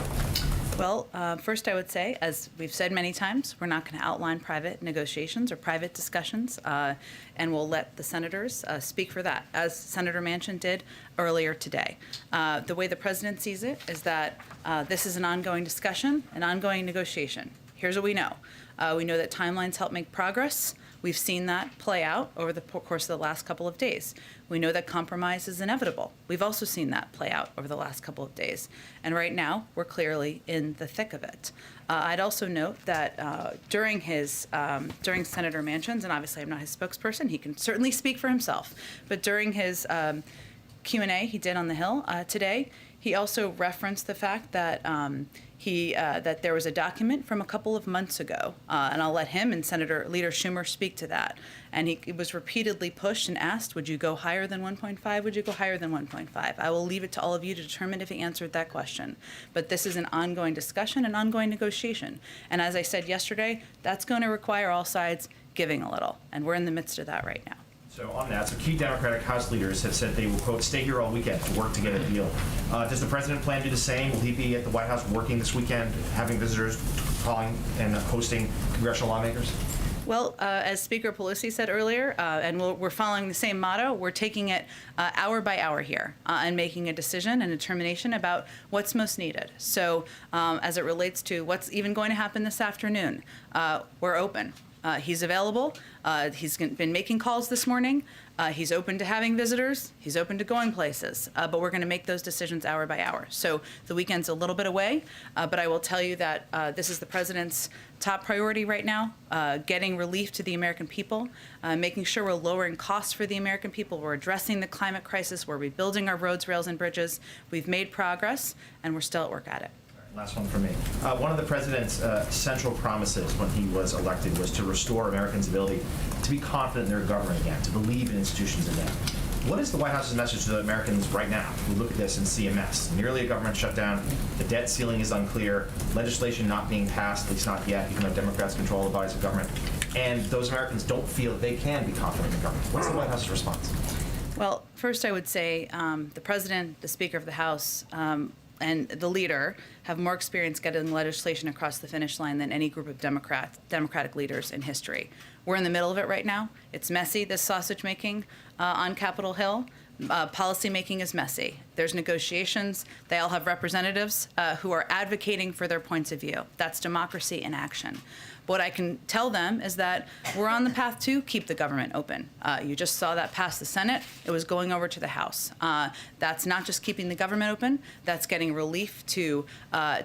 Well, first I would say, as we've said many times, we're not going to outline private negotiations or private discussions, and we'll let the senators speak for that, as Senator Manchin did earlier today. The way the president sees it is that this is an ongoing discussion, an ongoing negotiation. Here's what we know. We know that timelines help make progress. We've seen that play out over the course of the last couple of days. We know that compromise is inevitable. We've also seen that play out over the last couple of days. And right now, we're clearly in the thick of it. I'd also note that during Senator Manchin's, and obviously I'm not his spokesperson, he can certainly speak for himself, but during his Q&A he did on the Hill today, he also referenced the fact that that there was a document from a couple of months ago, and I'll let him and Leader Schumer speak to that. And he was repeatedly pushed and asked, would you go higher than 1.5? Would you go higher than 1.5? I will leave it to all of you to determine if he answered that question. But this is an ongoing discussion, an ongoing negotiation. And as I said yesterday, that's going to require all sides giving a little. And we're in the midst of that right now. So on that, key Democratic House leaders have said they will, quote, stay here all weekend to work to get a deal. Does the president plan to do the same? Will he be at the White House working this weekend, having visitors, calling and hosting congressional lawmakers? Well, as Speaker Pelosi said earlier, and we're following the same motto, we're taking it hour by hour here and making a decision and determination about what's most needed. So as it relates to what's even going to happen this afternoon, we're open. He's available. He's been making calls this morning. He's open to having visitors. He's open to going places. But we're going to make those decisions hour by hour. So the weekend's a little bit away, but I will tell you that this is the president's top priority right now, getting relief to the American people, making sure we're lowering costs for the American people. We're addressing the climate crisis. We're rebuilding our roads, rails, and bridges. We've made progress, and we're still at work at it. Last one from me. One of the president's central promises when he was elected was to restore Americans' ability to be confident in their government again, to believe in institutions again. What is the White House's message to Americans right now who look at this and see a mess? Nearly a government shutdown, the debt ceiling is unclear, legislation not being passed, at least not yet, even though Democrats control the bodies of government, and those Americans don't feel they can be confident in the government. What's the White House's response? Well, first I would say the president, the Speaker of the House, and the leader have more experience getting legislation across the finish line than any group of Democratic leaders in history. We're in the middle of it right now. It's messy, this sausage making on Capitol Hill. Policy making is messy. There's negotiations. They all have representatives who are advocating for their points of view. That's democracy in action. What I can tell them is that we're on the path to keep the government open. You just saw that pass the Senate. It was going over to the House. That's not just keeping the government open. That's getting relief to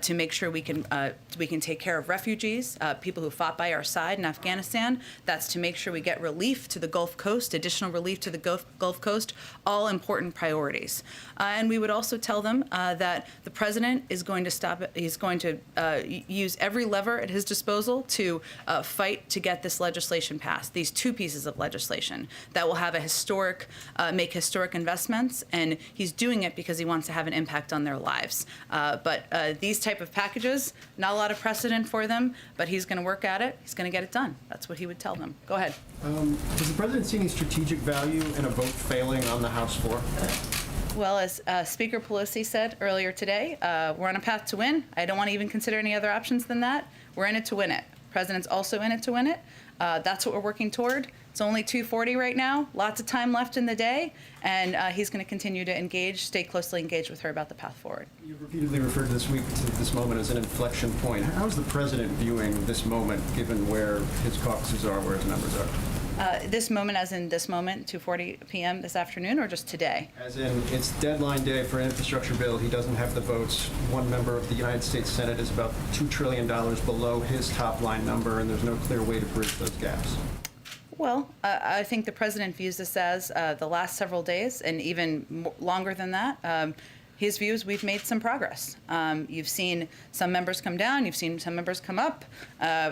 make sure we can take care of refugees, people who fought by our side in Afghanistan. That's to make sure we get relief to the Gulf Coast, additional relief to the Gulf Coast. All important priorities. And we would also tell them that the president is going to stop it. He's going to use every lever at his disposal to fight to get this legislation passed. These two pieces of legislation that will have a make historic investments, and he's doing it because he wants to have an impact on their lives. But these type of packages, not a lot of precedent for them, but he's going to work at it. He's going to get it done. That's what he would tell them. Go ahead. Does the president see any strategic value in a vote failing on the House floor? Well, as Speaker Pelosi said earlier today, we're on a path to win. I don't want to even consider any other options than that. We're in it to win it. President's also in it to win it. That's what we're working toward. It's only 2:40 right now. Lots of time left in the day, and he's going to continue to stay closely engaged with her about the path forward. You've repeatedly referred this week to this moment as an inflection point. How is the president viewing this moment, given where his caucuses are, where his members are? This moment, as in this moment, 2:40 p.m. this afternoon, or just today? As in, it's deadline day for an infrastructure bill. He doesn't have the votes. One member of the United States Senate is about $2 trillion below his top line number, and there's no clear way to bridge those gaps. Well, I think the president views this as the last several days, and even longer than that. His views, we've made some progress. You've seen some members come down. You've seen some members come up.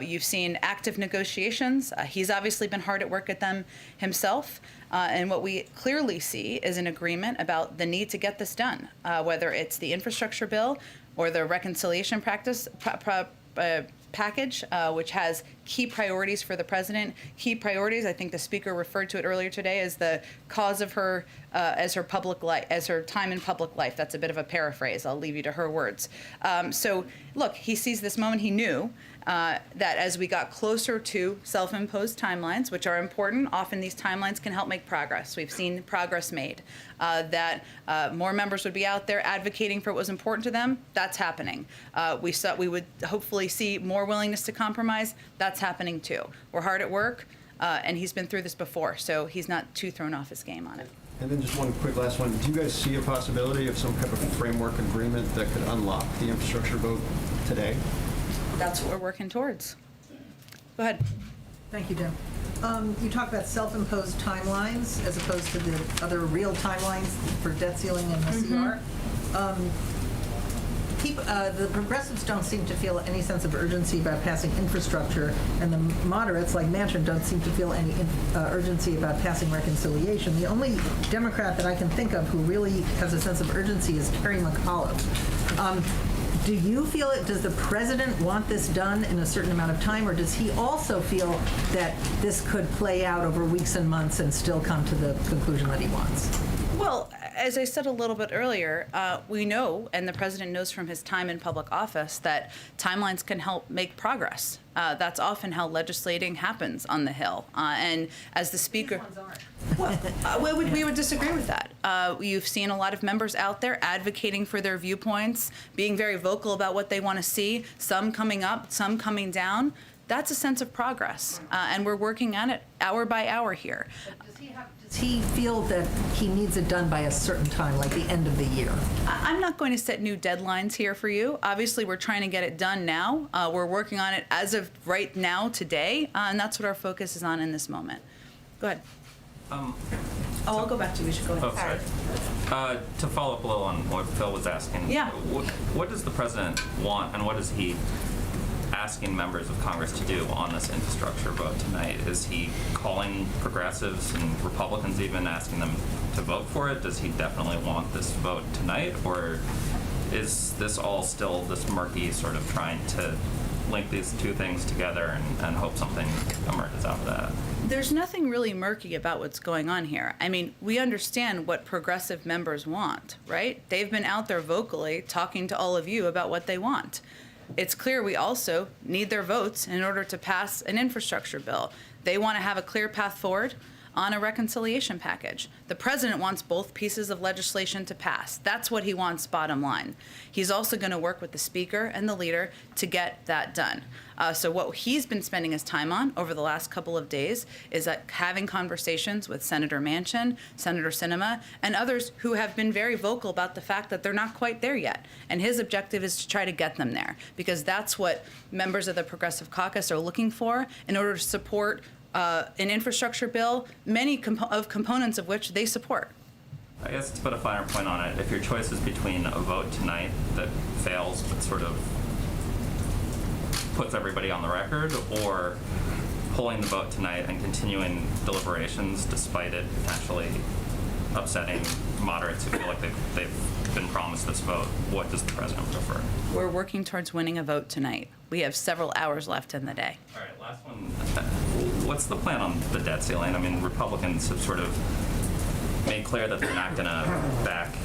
You've seen active negotiations. He's obviously been hard at work at them himself. And what we clearly see is an agreement about the need to get this done, whether it's the infrastructure bill or the reconciliation package, which has key priorities for the president. Key priorities, I think the speaker referred to it earlier today, as the cause of her, as her public life, as her time in public life. That's a bit of a paraphrase. I'll leave you to her words. So, look, he sees this moment. He knew that as we got closer to self-imposed timelines, which are important, often these timelines can help make progress. We've seen progress made. That more members would be out there advocating for what was important to them. That's happening. We would hopefully see more willingness to compromise. That's happening too. We're hard at work, and he's been through this before, so he's not too thrown off his game on it. And then just one quick last one. Do you guys see a possibility of some type of framework agreement that could unlock the infrastructure vote today? That's what we're working towards. Go ahead. Thank you, Jim. You talk about self-imposed timelines as opposed to the other real timelines for debt ceiling and the CR. The progressives don't seem to feel any sense of urgency about passing infrastructure, and the moderates, like Manchin, don't seem to feel any urgency about passing reconciliation. The only Democrat that I can think of who really has a sense of urgency is Terry McAuliffe. Do you feel it? Does the president want this done in a certain amount of time, or does he also feel that this could play out over weeks and months and still come to the conclusion that he wants? Well, as I said a little bit earlier, we know, and the president knows from his time in public office, that timelines can help make progress. That's often how legislating happens on the Hill. And as the speaker... Well, we would disagree with that. You've seen a lot of members out there advocating for their viewpoints, being very vocal about what they want to see, some coming up, some coming down. That's a sense of progress, and we're working on it hour by hour here. Does he feel that he needs it done by a certain time, like the end of the year? I'm not going to set new deadlines here for you. Obviously, we're trying to get it done now. We're working on it as of right now, today, and that's what our focus is on in this moment. Go ahead. I'll go back to you. We should go ahead. Oh, sorry. To follow up a little on what Phil was asking. Yeah. What does the president want, and what is he asking members of Congress to do on this infrastructure vote tonight? Is he calling progressives and Republicans even, asking them to vote for it? Does he definitely want this vote tonight, or is this all still this murky sort of trying to link these two things together and hope something emerges out of that? There's nothing really murky about what's going on here. I mean, we understand what progressive members want, right? They've been out there vocally talking to all of you about what they want. It's clear we also need their votes in order to pass an infrastructure bill. They want to have a clear path forward on a reconciliation package. The president wants both pieces of legislation to pass. That's what he wants, bottom line. He's also going to work with the speaker and the leader to get that done. So what he's been spending his time on over the last couple of days is having conversations with Senator Manchin, Senator Sinema, and others who have been very vocal about the fact that they're not quite there yet. And his objective is to try to get them there, because that's what members of the Progressive Caucus are looking for in order to support an infrastructure bill, many components of which they support. I guess to put a finer point on it, if your choice is between a vote tonight that fails but sort of puts everybody on the record, or pulling the vote tonight and continuing deliberations despite it potentially upsetting moderates who feel like they've been promised this vote, what does the president prefer? We're working towards winning a vote tonight. We have several hours left in the day. All right, last one. What's the plan on the debt ceiling? I mean, Republicans have sort of made clear that they're not going to back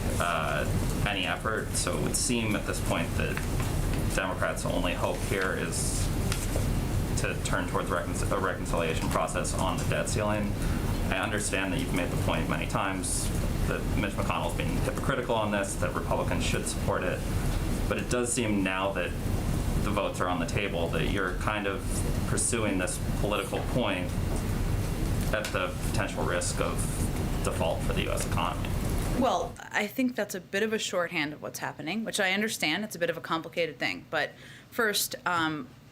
any effort, so it would seem at this point that Democrats' only hope here is to turn towards a reconciliation process on the debt ceiling. I understand that you've made the point many times that Mitch McConnell's being hypocritical on this, that Republicans should support it, but it does seem now that the votes are on the table that you're kind of pursuing this political point at the potential risk of default for the U.S. economy. Well, I think that's a bit of a shorthand of what's happening, which I understand. It's a bit of a complicated thing. But first,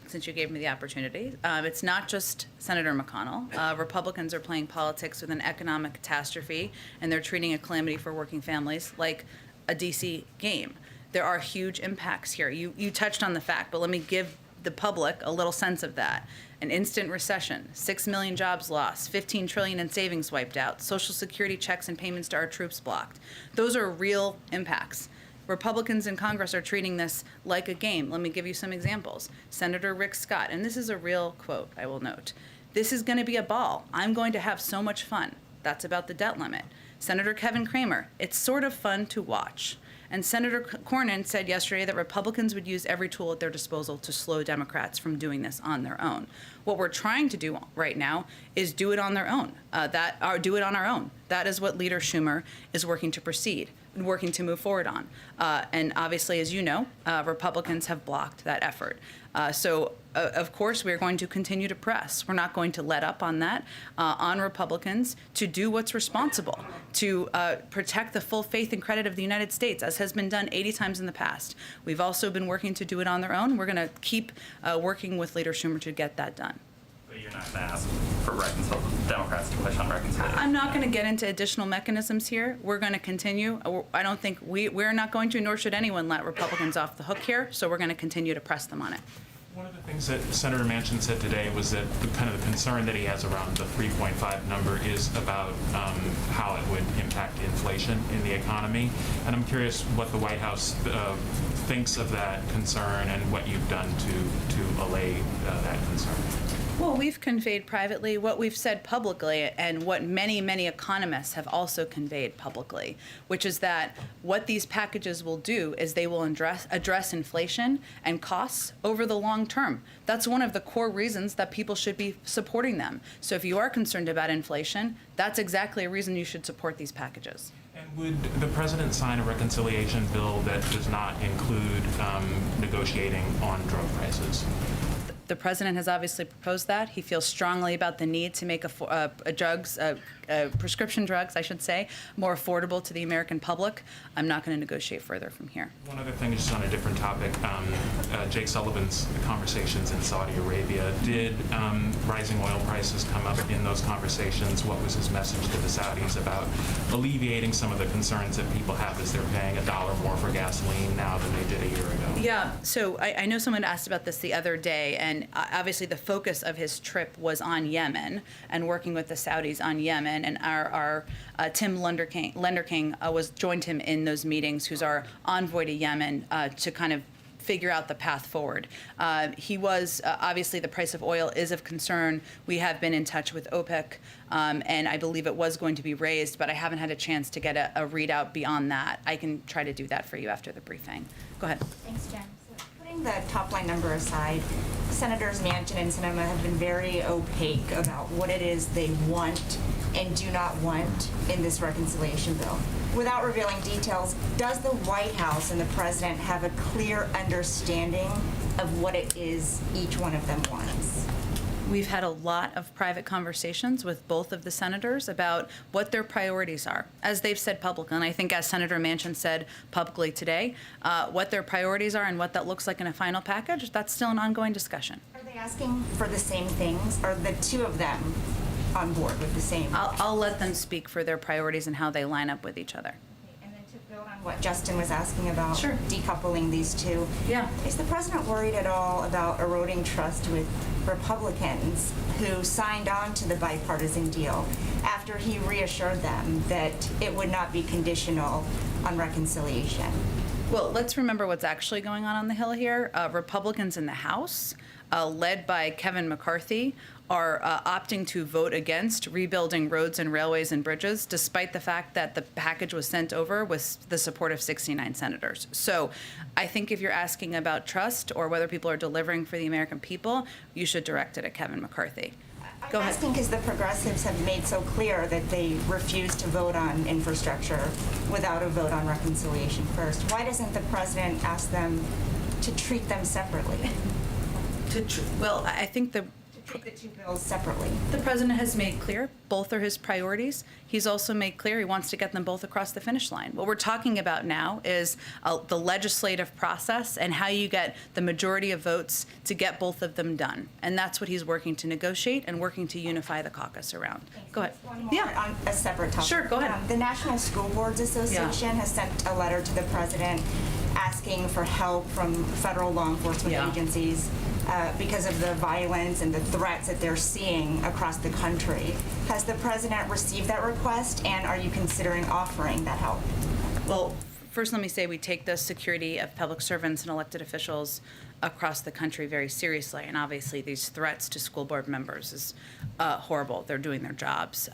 since you gave me the opportunity, it's not just Senator McConnell. Republicans are playing politics with an economic catastrophe, and they're treating a calamity for working families like a DC game. There are huge impacts here. You touched on the fact, but let me give the public a little sense of that. An instant recession, 6 million jobs lost, 15 trillion in savings wiped out, Social Security checks and payments to our troops blocked. Those are real impacts. Republicans in Congress are treating this like a game. Let me give you some examples. Senator Rick Scott, and this is a real quote, I will note. "This is going to be a ball. I'm going to have so much fun." That's about the debt limit. Senator Kevin Cramer, "It's sort of fun to watch." And Senator Cornyn said yesterday that Republicans would use every tool at their disposal to slow Democrats from doing this on their own. What we're trying to do right now is do it on their own. Do it on our own. That is what Leader Schumer is working to move forward on. And obviously, as you know, Republicans have blocked that effort. Of course, we're going to continue to press. We're not going to let up on that, on Republicans to do what's responsible, to protect the full faith and credit of the United States, as has been done 80 times in the past. We've also been working to do it on their own. We're going to keep working with Leader Schumer to get that done. But you're not going to ask for Democrats to push on reconciliation? I'm not going to get into additional mechanisms here. We're going to continue. I don't think we're not going to, nor should anyone let Republicans off the hook here, so we're going to continue to press them on it. One of the things that Senator Manchin said today was that the kind of the concern that he has around the 3.5 number is about how it would impact inflation in the economy. And I'm curious what the White House thinks of that concern and what you've done to allay that concern. Well, we've conveyed privately what we've said publicly and what many, many economists have also conveyed publicly, which is that what these packages will do is they will address inflation and costs over the long term. That's one of the core reasons that people should be supporting them. So if you are concerned about inflation, that's exactly a reason you should support these packages. And would the president sign a reconciliation bill that does not include negotiating on drug prices? The president has obviously proposed that. He feels strongly about the need to make prescription drugs, I should say, more affordable to the American public. I'm not going to negotiate further from here. One other thing, just on a different topic, Jake Sullivan's conversations in Saudi Arabia. Did rising oil prices come up in those conversations? What was his message to the Saudis about alleviating some of the concerns that people have as they're paying $1 more for gasoline now than they did a year ago? Yeah, so I know someone asked about this the other day, and obviously the focus of his trip was on Yemen and working with the Saudis on Yemen, and our Tim Lenderking joined him in those meetings, who's our envoy to Yemen, to kind of figure out the path forward. He was, obviously the price of oil is of concern. We have been in touch with OPEC, and I believe it was going to be raised, but I haven't had a chance to get a readout beyond that. I can try to do that for you after the briefing. Go ahead. Thanks, Jen. So putting the top line number aside, Senators Manchin and Sinema have been very opaque about what it is they want and do not want in this reconciliation bill. Without revealing details, does the White House and the President have a clear understanding of what it is each one of them wants? We've had a lot of private conversations with both of the senators about what their priorities are, as they've said publicly, and I think as Senator Manchin said publicly today, what their priorities are and what that looks like in a final package, that's still an ongoing discussion. Are they asking for the same things? Are the two of them on board with the same. I'll let them speak for their priorities and how they line up with each other. And then to build on what Justin was asking about, Sure. decoupling these two. Yeah. Is the president worried at all about eroding trust with Republicans who signed on to the bipartisan deal after he reassured them that it would not be conditional on reconciliation? Well, let's remember what's actually going on the Hill here. Republicans in the House, led by Kevin McCarthy, are opting to vote against rebuilding roads and railways and bridges, despite the fact that the package was sent over with the support of 69 senators. So I think if you're asking about trust or whether people are delivering for the American people, you should direct it at Kevin McCarthy. Go I'm ahead. asking because the progressives have made so clear that they refuse to vote on infrastructure without a vote on reconciliation first. Why doesn't the president ask them to treat them separately? Well, I think To treat the two bills separately. the president has made clear both are his priorities. He's also made clear he wants to get them both across the finish line. What we're talking about now is the legislative process and how you get the majority of votes to get both of them done. And that's what he's working to negotiate and working to unify the caucus around. Go ahead. One more on a separate topic. Sure, go ahead. The National School Boards Association has sent a letter to the president asking for help from federal law enforcement agencies because of the violence and the threats that they're seeing across the country. Has the president received that request, and are you considering offering that help? Well, first let me say we take the security of public servants and elected officials across the country very seriously, and obviously these threats to school board members is horrible. They're doing their jobs.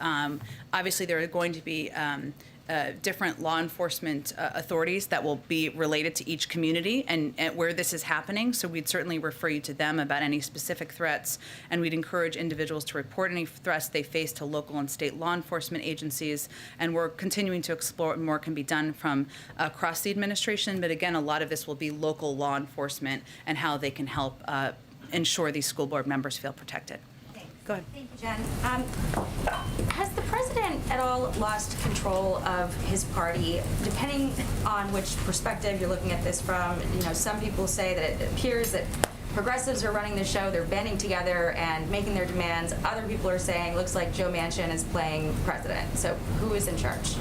Obviously there are going to be different law enforcement authorities that will be related to each community and where this is happening. So we'd certainly refer you to them about any specific threats, and we'd encourage individuals to report any threats they face to local and state law enforcement agencies. And we're continuing to explore what more can be done from across the administration. But again, a lot of this will be local law enforcement and how they can help ensure these school board members feel protected. Go ahead. Thank you, Jen. Has the president at all lost control of his party? Depending on which perspective you're looking at this from, some people say that it appears that progressives are running the show, they're banding together and making their demands. Other people are saying, looks like Joe Manchin is playing president. So who is in charge?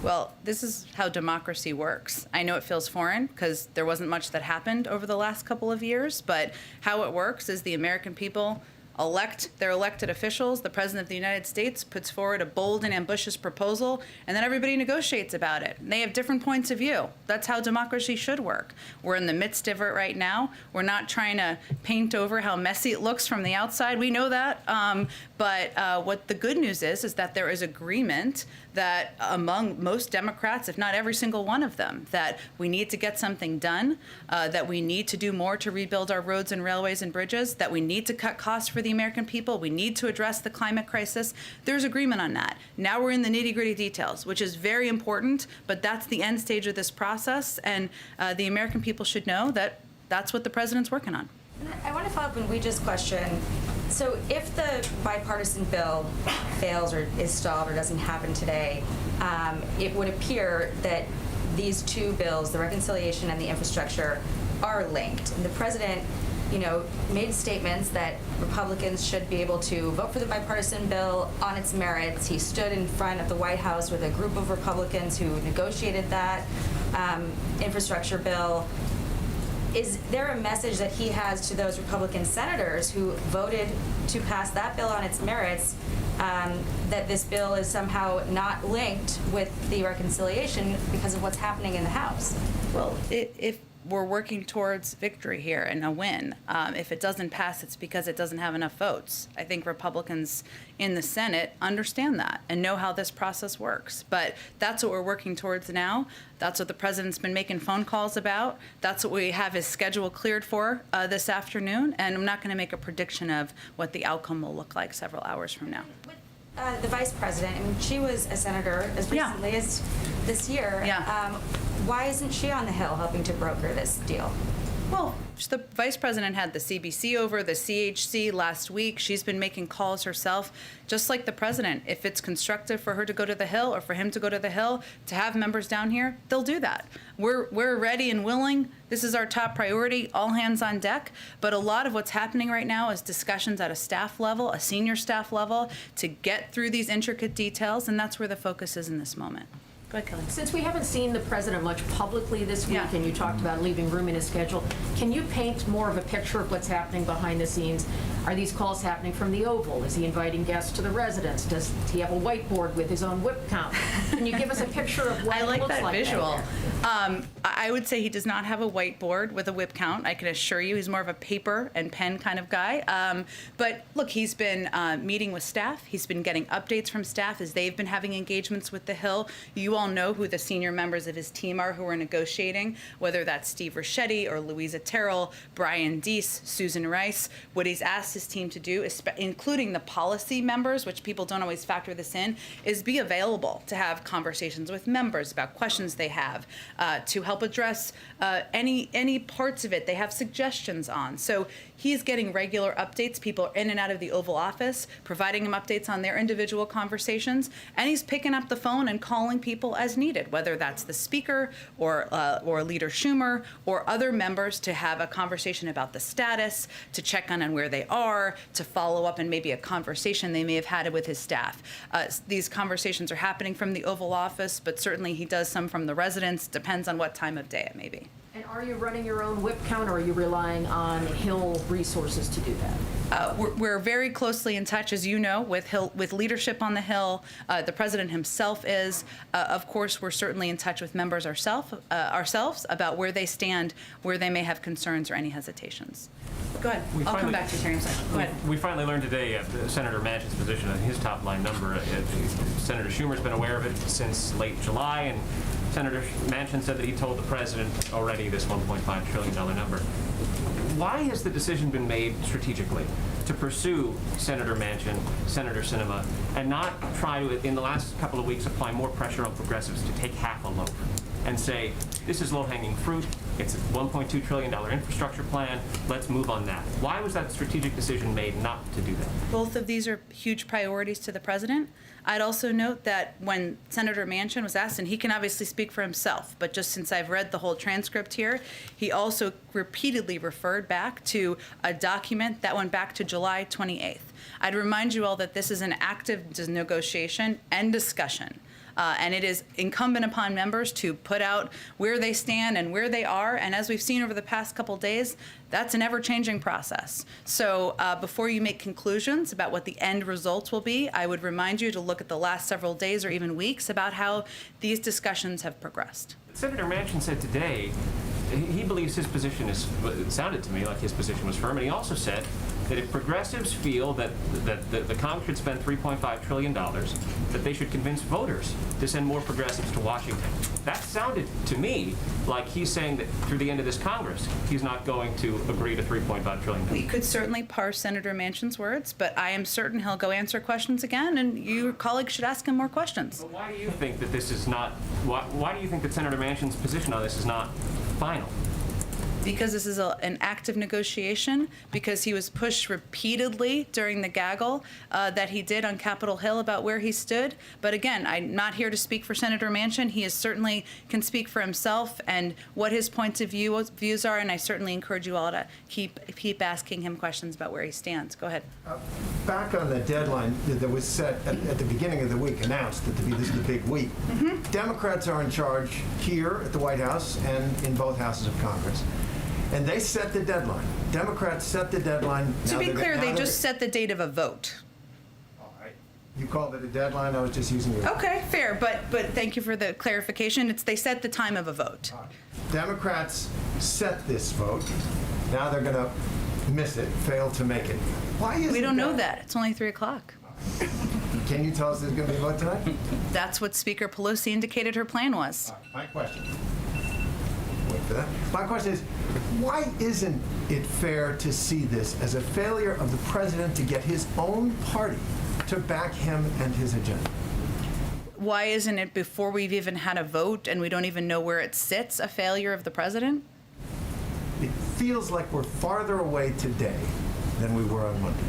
Well, this is how democracy works. I know it feels foreign because there wasn't much that happened over the last couple of years, but how it works is the American people elect their elected officials. The President of the United States puts forward a bold and ambitious proposal, and then everybody negotiates about it. And they have different points of view. That's how democracy should work. We're in the midst of it right now. We're not trying to paint over how messy it looks from the outside. We know that. But what the good news is that there is agreement that among most Democrats, if not every single one of them, that we need to get something done, that we need to do more to rebuild our roads and railways and bridges, that we need to cut costs for the American people, we need to address the climate crisis. There's agreement on that. Now we're in the nitty-gritty details, which is very important, but that's the end stage of this process, and the American people should know that that's what the president's working on. I want to follow up on Ouija's question. So if the bipartisan bill fails or is stalled or doesn't happen today, it would appear that these two bills, the reconciliation and the infrastructure, are linked. And the president, made statements that Republicans should be able to vote for the bipartisan bill on its merits. He stood in front of the White House with a group of Republicans who negotiated that infrastructure bill. Is there a message that he has to those Republican senators who voted to pass that bill on its merits, that this bill is somehow not linked with the reconciliation because of what's happening in the House? Well, if we're working towards victory here and a win. If it doesn't pass, it's because it doesn't have enough votes. I think Republicans in the Senate understand that and know how this process works. But that's what we're working towards now. That's what the president's been making phone calls about. That's what we have his schedule cleared for this afternoon. And I'm not going to make a prediction of what the outcome will look like several hours from now. The vice president, she was a senator as recently as this year. Yeah. Why isn't she on the Hill helping to broker this deal? Well, the vice president had the CBC over, the CHC last week. She's been making calls herself, just like the president. If it's constructive for her to go to the Hill or for him to go to the Hill to have members down here, they'll do that. We're ready and willing. This is our top priority, all hands on deck. But a lot of what's happening right now is discussions at a staff level, a senior staff level, to get through these intricate details, and that's where the focus is in this moment. Go ahead, Kelly. Since we haven't seen the president much publicly this week, Yeah. and you talked about leaving room in his schedule, can you paint more of a picture of what's happening behind the scenes? Are these calls happening from the Oval? Is he inviting guests to the residence? Does he have a whiteboard with his own whip count? Can you give us a picture of what I it like looks that like visual. back there? I would say he does not have a whiteboard with a whip count. I can assure you he's more of a paper and pen kind of guy. But look, he's been meeting with staff. He's been getting updates from staff as they've been having engagements with the Hill. You all know who the senior members of his team are who are negotiating, whether that's Steve Ricchetti or Louisa Terrell, Brian Deese, Susan Rice. What he's asked his team to do, including the policy members, which people don't always factor this in, is be available to have conversations with members about questions they have, to help address any parts of it they have suggestions on. So he's getting regular updates. People are in and out of the Oval Office, providing him updates on their individual conversations, and he's picking up the phone and calling people as needed, whether that's the Speaker or Leader Schumer or other members, to have a conversation about the status, to check on where they are, to follow up and maybe a conversation they may have had with his staff. These conversations are happening from the Oval Office, but certainly he does some from the residence. Depends on what time of day it may be. And are you running your own whip count, or are you relying on Hill resources to do that? We're very closely in touch, as you know, with leadership on the Hill. The president himself is. Of course, we're certainly in touch with members ourselves about where they stand, where they may have concerns or any hesitations. Go ahead. I'll come back to Terry in a second. Go ahead. We finally learned today Senator Manchin's position on his top line number. Senator Schumer's been aware of it since late July, and Senator Manchin said that he told the president already this $1.5 trillion number. Why has the decision been made strategically to pursue Senator Manchin, Senator Sinema, and not try to, in the last couple of weeks, apply more pressure on progressives to take half a loaf and say, this is low-hanging fruit, it's a $1.2 trillion infrastructure plan, let's move on that? Why was that strategic decision made not to do that? Both of these are huge priorities to the president. I'd also note that when Senator Manchin was asked, and he can obviously speak for himself, but just since I've read the whole transcript here, he also repeatedly referred back to a document that went back to July 28th. I'd remind you all that this is an active negotiation and discussion. And it is incumbent upon members to put out where they stand and where they are. And as we've seen over the past couple days, that's an ever-changing process. So before you make conclusions about what the end results will be, I would remind you to look at the last several days or even weeks about how these discussions have progressed. Senator Manchin said today he believes his position is, it sounded to me like his position was firm, and he also said that if progressives feel that the Congress should spend $3.5 trillion, that they should convince voters to send more progressives to Washington. That sounded to me like he's saying that through the end of this Congress, he's not going to agree to $3.5 trillion. We could certainly parse Senator Manchin's words, but I am certain he'll go answer questions again, and your colleagues should ask him more questions. But why do you think that this is not, why do you think that Senator Manchin's position on this is not final? Because this is an active negotiation, because he was pushed repeatedly during the gaggle that he did on Capitol Hill about where he stood. But again, I'm not here to speak for Senator Manchin. He is certainly can speak for himself and what his points of views are, and I certainly encourage you all to keep asking him questions about where he stands. Go ahead. Back on the deadline that was set at the beginning of the week, announced that this is the big week. Mm-hmm. Democrats are in charge here at the White House and in both houses of Congress. And they set the deadline. Democrats set the deadline. To be clear, they just set the date of a vote. All right. You called it a deadline. I was just using your... Okay, fair. But thank you for the clarification. They set the time of a vote. Democrats set this vote. Now they're going to miss it, fail to make it. Why is we don't know that. It's only 3 o'clock. Can you tell us there's going to be a vote tonight? That's what Speaker Pelosi indicated her plan was. My question. For that. My question is, why isn't it fair to see this as a failure of the president to get his own party to back him and his agenda? Why isn't it, before we've even had a vote and we don't even know where it sits, a failure of the president? It feels like we're farther away today than we were on Monday.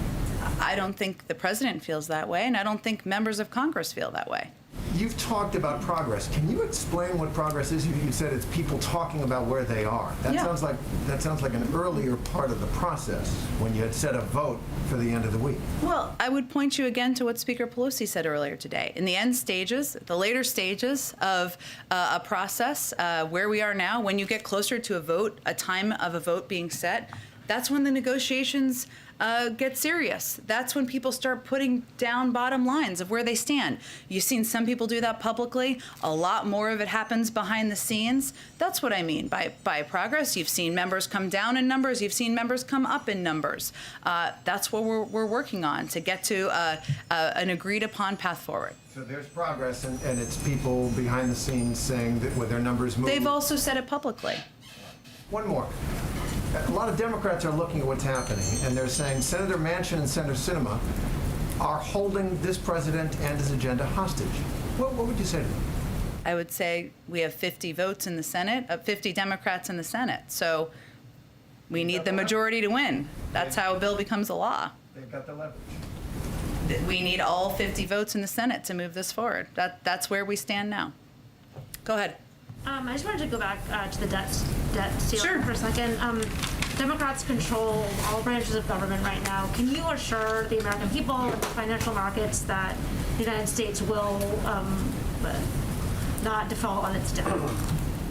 I don't think the president feels that way, and I don't think members of Congress feel that way. You've talked about progress. Can you explain what progress is? You said it's people talking about where they are. That sounds like an earlier part of the process when you had set a vote for the end of the week. Well, I would point you again to what Speaker Pelosi said earlier today. In the end stages, the later stages of a process, where we are now, when you get closer to a vote, a time of a vote being set, that's when the negotiations get serious. That's when people start putting down bottom lines of where they stand. You've seen some people do that publicly. A lot more of it happens behind the scenes. That's what I mean by progress. You've seen members come down in numbers. You've seen members come up in numbers. That's what we're working on to get to an agreed upon path forward. So there's progress, and it's people behind the scenes saying that where their numbers move. They've also said it publicly. One more. A lot of Democrats are looking at what's happening, and they're saying Senator Manchin and Senator Sinema are holding this president and his agenda hostage. What would you say to them? I would say we have 50 votes in the Senate, 50 Democrats in the Senate. So we need the majority to win. That's how a bill becomes a law. They've got the leverage. We need all 50 votes in the Senate to move this forward. That's where we stand now. Go ahead. I just wanted to go back to the debt ceiling for a second. Democrats control all branches of government right now. Can you assure the American people and the financial markets that the United States will not default on its debt?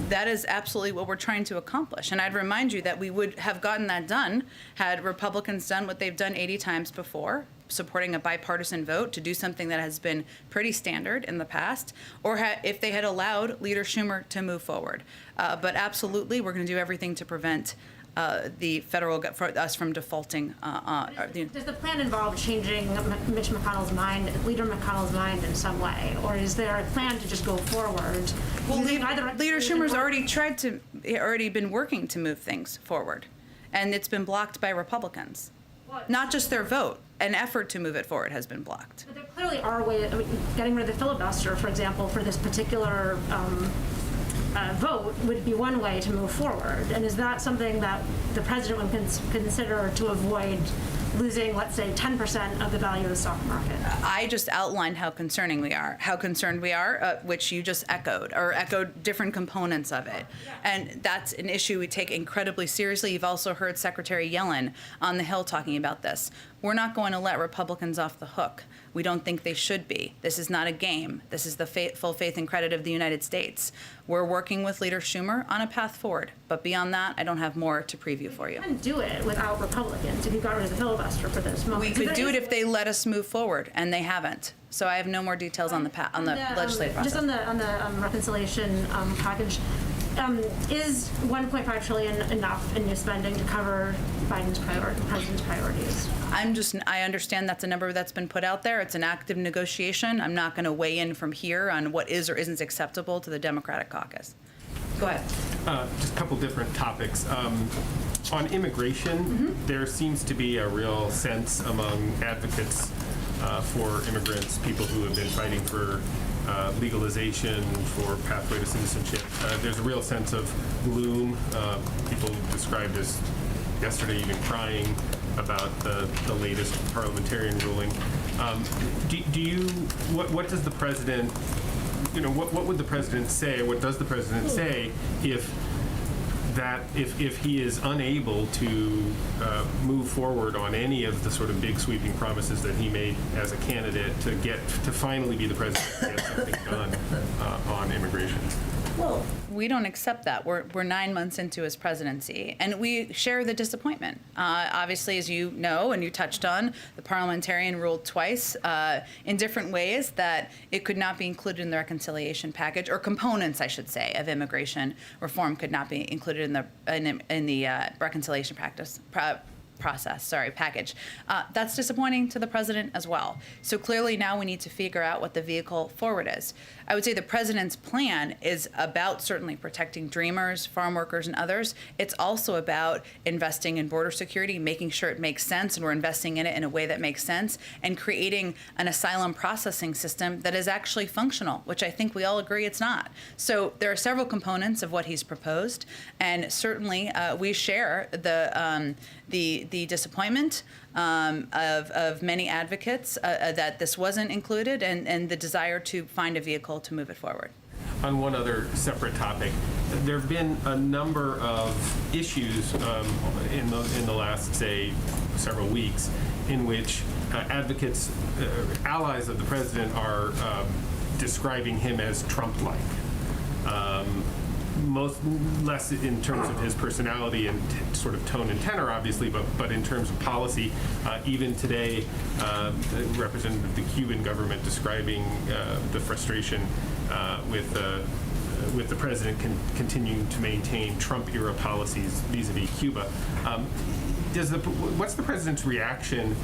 That is absolutely what we're trying to accomplish. And I'd remind you that we would have gotten that done had Republicans done what they've done 80 times before, supporting a bipartisan vote to do something that has been pretty standard in the past, or if they had allowed Leader Schumer to move forward. But absolutely, we're going to do everything to prevent the federal us from defaulting. Does the plan involve changing Mitch McConnell's mind, Leader McConnell's mind in some way, or is there a plan to just go forward? Well, Leader Schumer's already been working to move things forward, and it's been blocked by Republicans. Not just their vote, an effort to move it forward has been blocked. But there clearly are ways. I mean, getting rid of the filibuster, for example, for this particular vote would be one way to move forward. And is that something that the president would consider to avoid losing, let's say, 10% of the value of the stock market? I just outlined how concerned we are, which you just echoed different components of it. And that's an issue we take incredibly seriously. You've also heard Secretary Yellen on the Hill talking about this. We're not going to let Republicans off the hook. We don't think they should be. This is not a game. This is the full faith and credit of the United States. We're working with Leader Schumer on a path forward. But beyond that, I don't have more to preview for you. You couldn't do it without Republicans if you got rid of the filibuster for this moment. We could do it if they let us move forward, and they haven't. So I have no more details on the legislative process. Just on the reconciliation package, is $1.5 trillion enough in new spending to cover president's priorities? I understand that's a number that's been put out there. It's an active negotiation. I'm not going to weigh in from here on what is or isn't acceptable to the Democratic caucus. Go ahead. Just a couple different topics. On immigration, there seems to be a real sense among advocates for immigrants, people who have been fighting for legalization, for pathway to citizenship. There's a real sense of gloom. People described as yesterday even crying about the latest parliamentarian ruling. What does the president, what would the president say, what does the president say if he is unable to move forward on any of the sort of big sweeping promises that he made as a candidate to finally be the president and get something done on immigration? Well, we don't accept that. We're 9 months into his presidency, and we share the disappointment. Obviously, as you know, and you touched on, the parliamentarian ruled twice in different ways that it could not be included in the reconciliation package, or components, I should say, of immigration reform could not be included in the reconciliation package. That's disappointing to the president as well. So clearly now we need to figure out what the vehicle forward is. I would say the president's plan is about certainly protecting dreamers, farm workers, and others. It's also about investing in border security, making sure it makes sense, and we're investing in it in a way that makes sense, and creating an asylum processing system that is actually functional, which I think we all agree it's not. So there are several components of what he's proposed, and certainly we share the disappointment of many advocates that this wasn't included, and the desire to find a vehicle to move it forward. On one other separate topic, there have been a number of issues in the last, say, several weeks in which advocates, allies of the president, are describing him as Trump-like. Less in terms of his personality and sort of tone and tenor, obviously, but in terms of policy. Even today, the representative of the Cuban government describing the frustration with the president continuing to maintain Trump-era policies vis-a-vis Cuba. What's the president's reaction,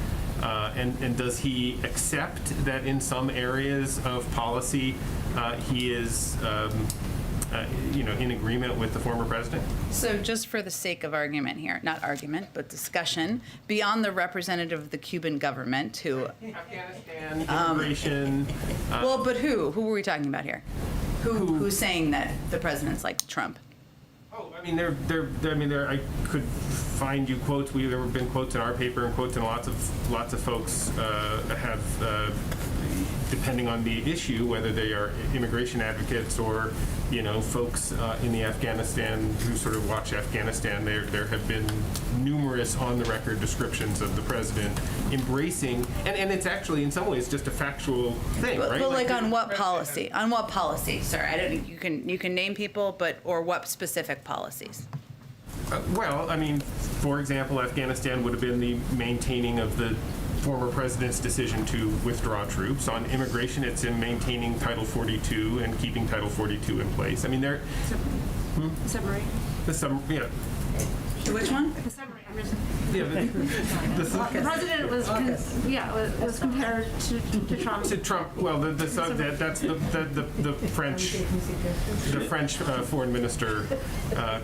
and does he accept that in some areas of policy he is in agreement with the former president? So just for the sake of argument here, not argument, but discussion, beyond the representative of the Cuban government who... Afghanistan, immigration... well, but who? Who were we talking about here? Who's saying that the president's like Trump? Oh, I mean, I could find you quotes. There have been quotes in our paper and quotes in lots of folks have, depending on the issue, whether they are immigration advocates or, folks in the Afghanistan who sort of watch Afghanistan. There have been numerous on-the-record descriptions of the president embracing, and it's actually in some ways just a factual thing, right? But like on what policy? On what policy, sir? I don't. You can name people, or what specific policies? Well, I mean, for example, Afghanistan would have been the maintaining of the former president's decision to withdraw troops. On immigration, it's in maintaining Title 42 and keeping Title 42 in place. I mean, they're... Submarine. Which one? The submarine. The president was compared to Trump. To Trump. Well, that's the French foreign minister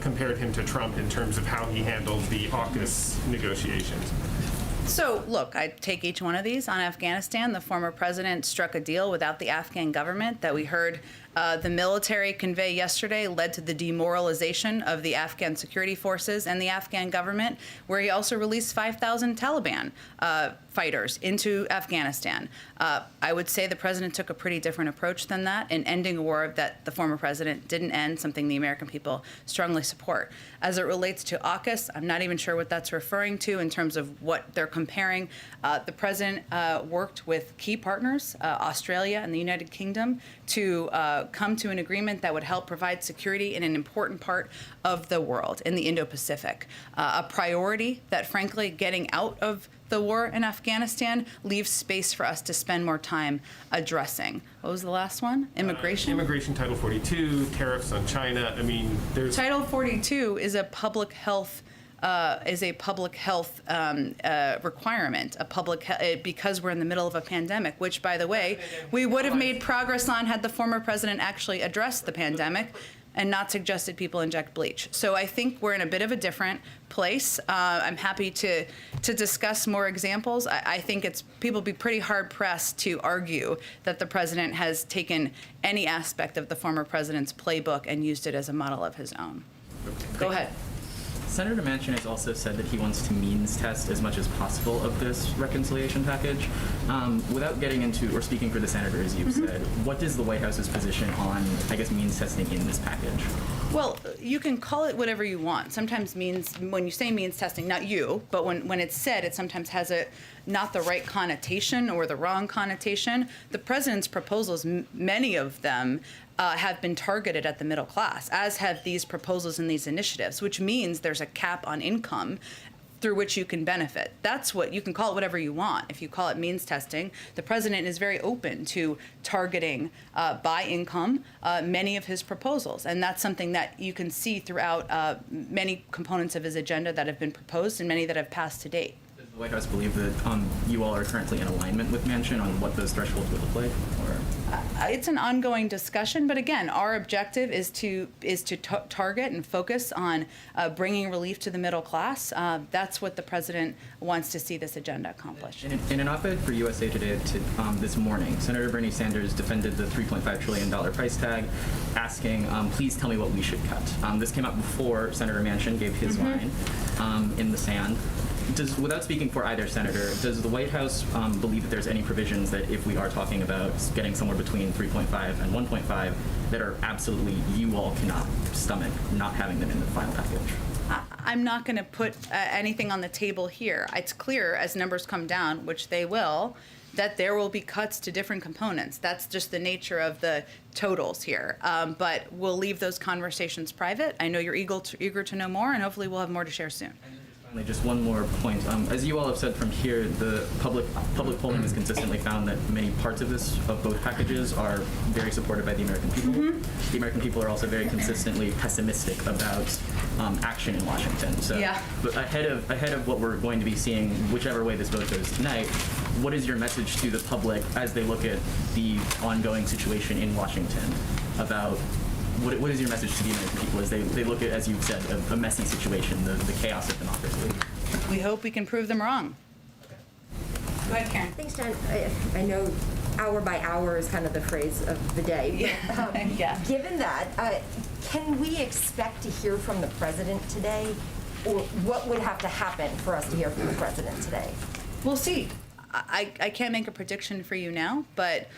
compared him to Trump in terms of how he handled the AUKUS negotiations. So, look, I take each one of these. On Afghanistan, the former president struck a deal without the Afghan government that we heard the military convey yesterday led to the demoralization of the Afghan security forces and the Afghan government, where he also released 5,000 Taliban fighters into Afghanistan. I would say the president took a pretty different approach than that in ending a war that the former president didn't end, something the American people strongly support. As it relates to AUKUS, I'm not even sure what that's referring to in terms of what they're comparing. The president worked with key partners, Australia and the United Kingdom, to come to an agreement that would help provide security in an important part of the world, in the Indo-Pacific. A priority that, frankly, getting out of the war in Afghanistan leaves space for us to spend more time addressing. What was the last one? Immigration? Immigration, Title 42, tariffs on China. I mean, there's... Title 42 is a public health requirement, because we're in the middle of a pandemic, which, by the way, we would have made progress on had the former president actually addressed the pandemic and not suggested people inject bleach. So I think we're in a bit of a different place. I'm happy to discuss more examples. I think people be pretty hard pressed to argue that the president has taken any aspect of the former president's playbook and used it as a model of his own. Go ahead. Senator Manchin has also said that he wants to means test as much as possible of this reconciliation package. Without getting into, or speaking for the senator, as you've said, what is the White House's position on, means testing in this package? Well, you can call it whatever you want. Sometimes when you say means testing, not you, but when it's said, it sometimes has not the right connotation or the wrong connotation. The president's proposals, many of them, have been targeted at the middle class, as have these proposals and these initiatives, which means there's a cap on income through which you can benefit. That's what, you can call it whatever you want. If you call it means testing, the president is very open to targeting by income many of his proposals. And that's something that you can see throughout many components of his agenda that have been proposed and many that have passed to date. Does the White House believe that you all are currently in alignment with Manchin on what those thresholds would look like? Or? It's an ongoing discussion, but again, our objective is to target and focus on bringing relief to the middle class. That's what the president wants to see this agenda accomplish. In an op-ed for USA Today this morning, Senator Bernie Sanders defended the $3.5 trillion price tag, asking, please tell me what we should cut. This came out before Senator Manchin gave his line in the sand. Without speaking for either senator, does the White House believe that there's any provisions that if we are talking about getting somewhere between 3.5 and 1.5 that are absolutely, you all cannot stomach not having them in the final package? I'm not going to put anything on the table here. It's clear as numbers come down, which they will, that there will be cuts to different components. That's just the nature of the totals here. But we'll leave those conversations private. I know you're eager to know more, and hopefully we'll have more to share soon. Just one more point. As you all have said from here, the public polling has consistently found that many parts of both packages are very supported by the American people. The American people are also very consistently pessimistic about action in Washington. So, but ahead of what we're going to be seeing, whichever way this vote goes tonight, what is your message to the public as they look at the ongoing situation in Washington about? What is your message to the American people as they look at, as you've said, a messy situation, the chaos of democracy? We hope we can prove them wrong. Go ahead, Karen. Thanks, Jen. I know hour by hour is kind of the phrase of the day. But, given that, can we expect to hear from the president today? Or what would have to happen for us to hear from the president today? We'll see. I can't make a prediction for you now, but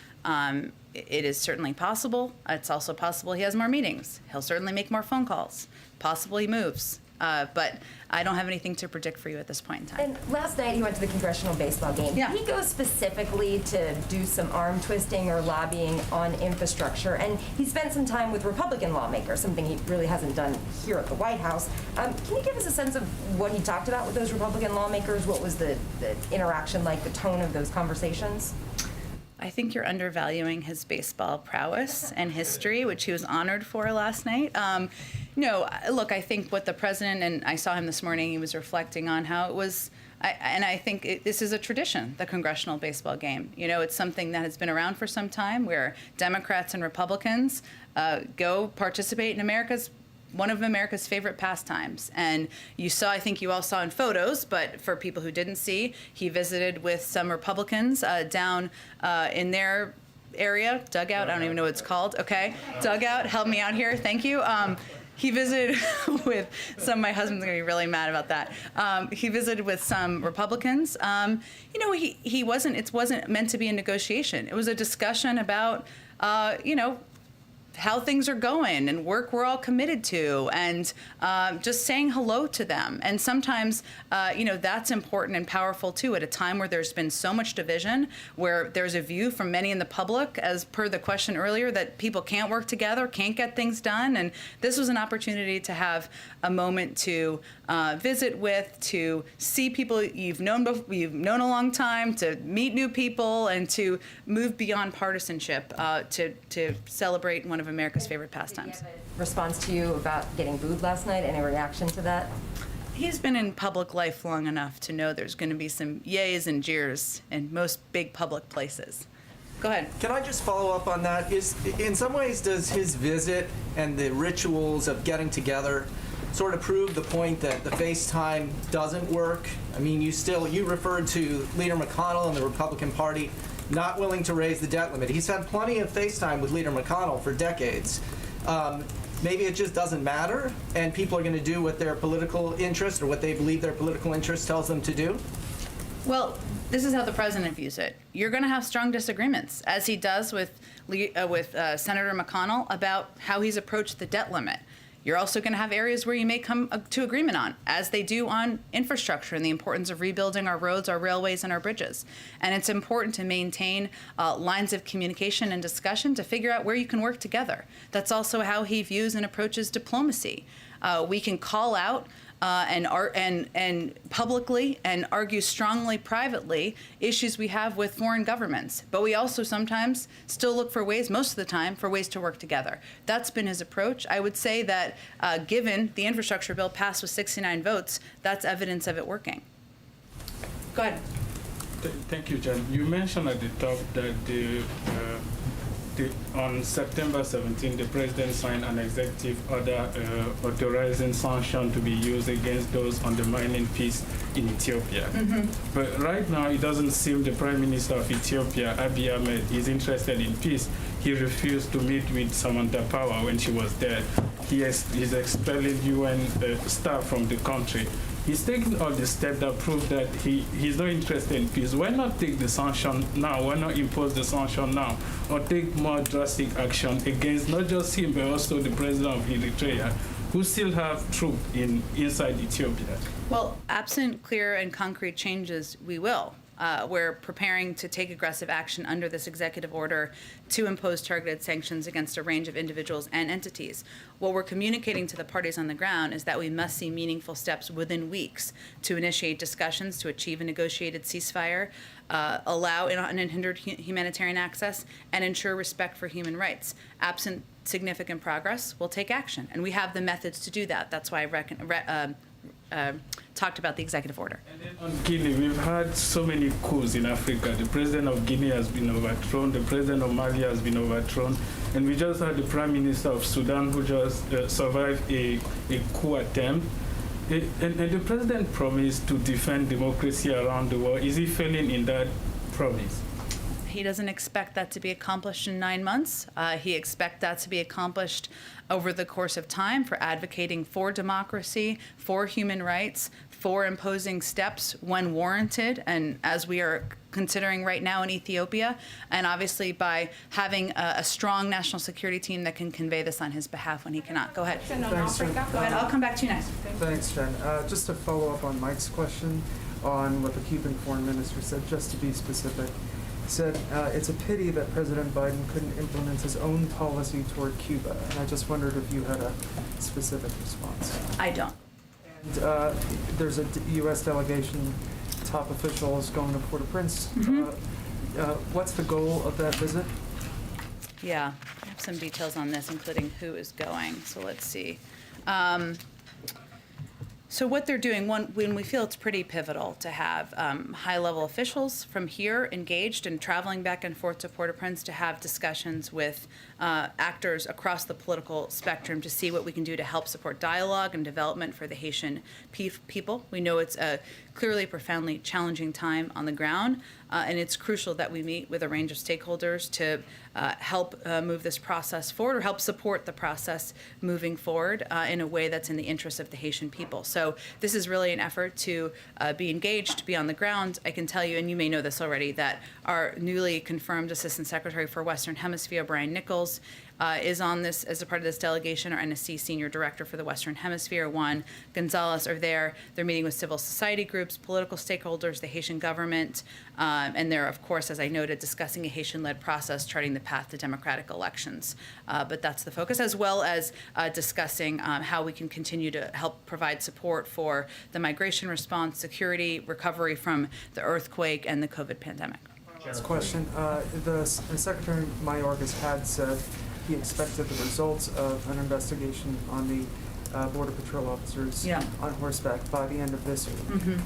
it is certainly possible. It's also possible he has more meetings. He'll certainly make more phone calls. Possible he moves. But I don't have anything to predict for you at this point in time. And last night he went to the congressional baseball game. Did he go specifically to do some arm twisting or lobbying on infrastructure? And he spent some time with Republican lawmakers, something he really hasn't done here at the White House. Can you give us a sense of what he talked about with those Republican lawmakers? What was the interaction like, the tone of those conversations? I think you're undervaluing his baseball prowess and history, which he was honored for last night. No, look, I think what the president, and I saw him this morning, he was reflecting on how it was, and I think this is a tradition, the congressional baseball game. You know, it's something that has been around for some time where Democrats and Republicans go participate in one of America's favorite pastimes. And you saw, I think you all saw in photos, but for people who didn't see, he visited with some Republicans down in their area, dugout, I don't even know what it's called, okay? Dugout, help me out here, thank you. He visited with some, my husband's gonna be really mad about that. He visited with some Republicans. You know, it wasn't meant to be a negotiation. It was a discussion about, you know, how things are going and work we're all committed to, and just saying hello to them. And sometimes, you know, that's important and powerful too, at a time where there's been so much division, where there's a view from many in the public, as per the question earlier, that people can't work together, can't get things done. And this was an opportunity to have a moment to visit with, to see people you've known a long time, to meet new people, and to move beyond partisanship, to celebrate one of America's favorite pastimes. Response to you about getting booed last night? Any reaction to that? He's been in public life long enough to know there's going to be some yays and jeers in most big public places. Go ahead. Can I just follow up on that? In some ways, does his visit and the rituals of getting together sort of prove the point that the FaceTime doesn't work? I mean, you referred to Leader McConnell and the Republican Party not willing to raise the debt limit. He's had plenty of FaceTime with Leader McConnell for decades. Maybe it just doesn't matter, and people are going to do what their political interest, or what they believe their political interest tells them to do? Well, this is how the president views it. You're going to have strong disagreements, as he does with Senator McConnell about how he's approached the debt limit. You're also going to have areas where you may come to agreement on, as they do on infrastructure and the importance of rebuilding our roads, our railways, and our bridges. And it's important to maintain lines of communication and discussion to figure out where you can work together. That's also how he views and approaches diplomacy. We can call out and publicly and argue strongly privately issues we have with foreign governments. But we also sometimes still look for ways, most of the time, for ways to work together. That's been his approach. I would say that given the infrastructure bill passed with 69 votes, that's evidence of it working. Go ahead. Thank you, Jen. You mentioned at the top that on September 17, the president signed an executive order authorizing sanctions to be used against those undermining peace in Ethiopia. But right now, it doesn't seem the Prime Minister of Ethiopia, Abiy Ahmed, is interested in peace. He refused to meet with Samantha Power when she was there. He's expelling UN staff from the country. He's taking all the steps that prove that he's not interested in peace. Why not take the sanction now? Why not impose the sanction now? Or take more drastic action against not just him, but also the president of Eritrea, who still have troops inside Ethiopia? Well, absent clear and concrete changes, we will. We're preparing to take aggressive action under this executive order to impose targeted sanctions against a range of individuals and entities. What we're communicating to the parties on the ground is that we must see meaningful steps within weeks to initiate discussions to achieve a negotiated ceasefire, allow unhindered humanitarian access, and ensure respect for human rights. Absent significant progress, we'll take action. And we have the methods to do that. That's why I talked about the executive order. And then on Guinea, we've had so many coups in Africa. The president of Guinea has been overthrown, the president of Mali has been overthrown, and we just had the prime minister of Sudan who just survived a coup attempt. And the president promised to defend democracy around the world. Is he failing in that promise? He doesn't expect that to be accomplished in 9 months. He expects that to be accomplished over the course of time for advocating for democracy, for human rights, for imposing steps when warranted, and as we are considering right now in Ethiopia, and obviously by having a strong national security team that can convey this on his behalf when he cannot. Go ahead. Thanks, Jen. Go ahead. I'll come back to you next. Thanks, Jen. Just to follow up on Mike's question on what the Cuban foreign minister said, just to be specific, said it's a pity that President Biden couldn't implement his own policy toward Cuba. And I just wondered if you had a specific response. I don't. And there's a U.S. delegation, top officials going to Port-au-Prince. What's the goal of that visit? Yeah, I have some details on this, including who is going. So let's see. So what they're doing, when we feel it's pretty pivotal to have high-level officials from here engaged and traveling back and forth to Port-au-Prince to have discussions with actors across the political spectrum to see what we can do to help support dialogue and development for the Haitian people. We know it's a clearly profoundly challenging time on the ground, and it's crucial that we meet with a range of stakeholders to help move this process forward or help support the process moving forward in a way that's in the interest of the Haitian people. So this is really an effort to be engaged, to be on the ground. I can tell you, and you may know this already, that our newly confirmed Assistant Secretary for Western Hemisphere, Brian Nichols, is on this as a part of this delegation. Our NSC Senior Director for the Western Hemisphere, Juan Gonzalez, are there. They're meeting with civil society groups, political stakeholders, the Haitian government, and they're, of course, as I noted, discussing a Haitian-led process charting the path to democratic elections. But that's the focus, as well as discussing how we can continue to help provide support for the migration response, security, recovery from the earthquake, and the COVID pandemic. Last question. The Secretary Mayorkas had said he expected the results of an investigation on the Border Patrol officers on horseback by the end of this week.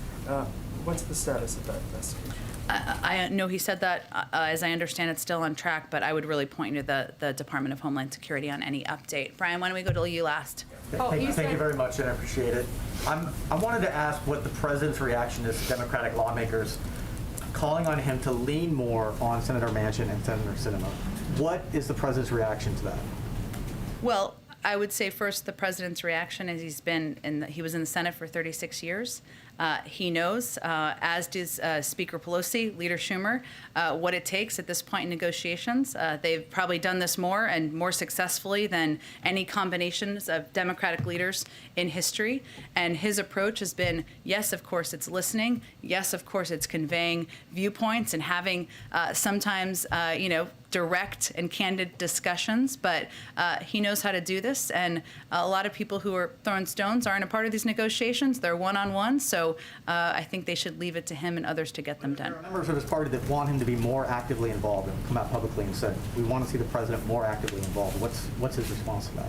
What's the status of that investigation? I know he said that. As I understand, it's still on track, but I would really point you to the Department of Homeland Security on any update. Brian, why don't we go to you last? Thank you very much, and I appreciate it. I wanted to ask what the president's reaction is to Democratic lawmakers calling on him to lean more on Senator Manchin and Senator Sinema. What is the president's reaction to that? Well, I would say first the president's reaction is he was in the Senate for 36 years. He knows, as does Speaker Pelosi, Leader Schumer, what it takes at this point in negotiations. They've probably done this more and more successfully than any combinations of Democratic leaders in history. And his approach has been, yes, of course, it's listening. Yes, of course, it's conveying viewpoints and having sometimes, direct and candid discussions, but he knows how to do this, and a lot of people who are throwing stones aren't a part of these negotiations. They're one-on-one, so I think they should leave it to him and others to get them done. There are members of his party that want him to be more actively involved and come out publicly and said, we want to see the president more actively involved. What's his response to that?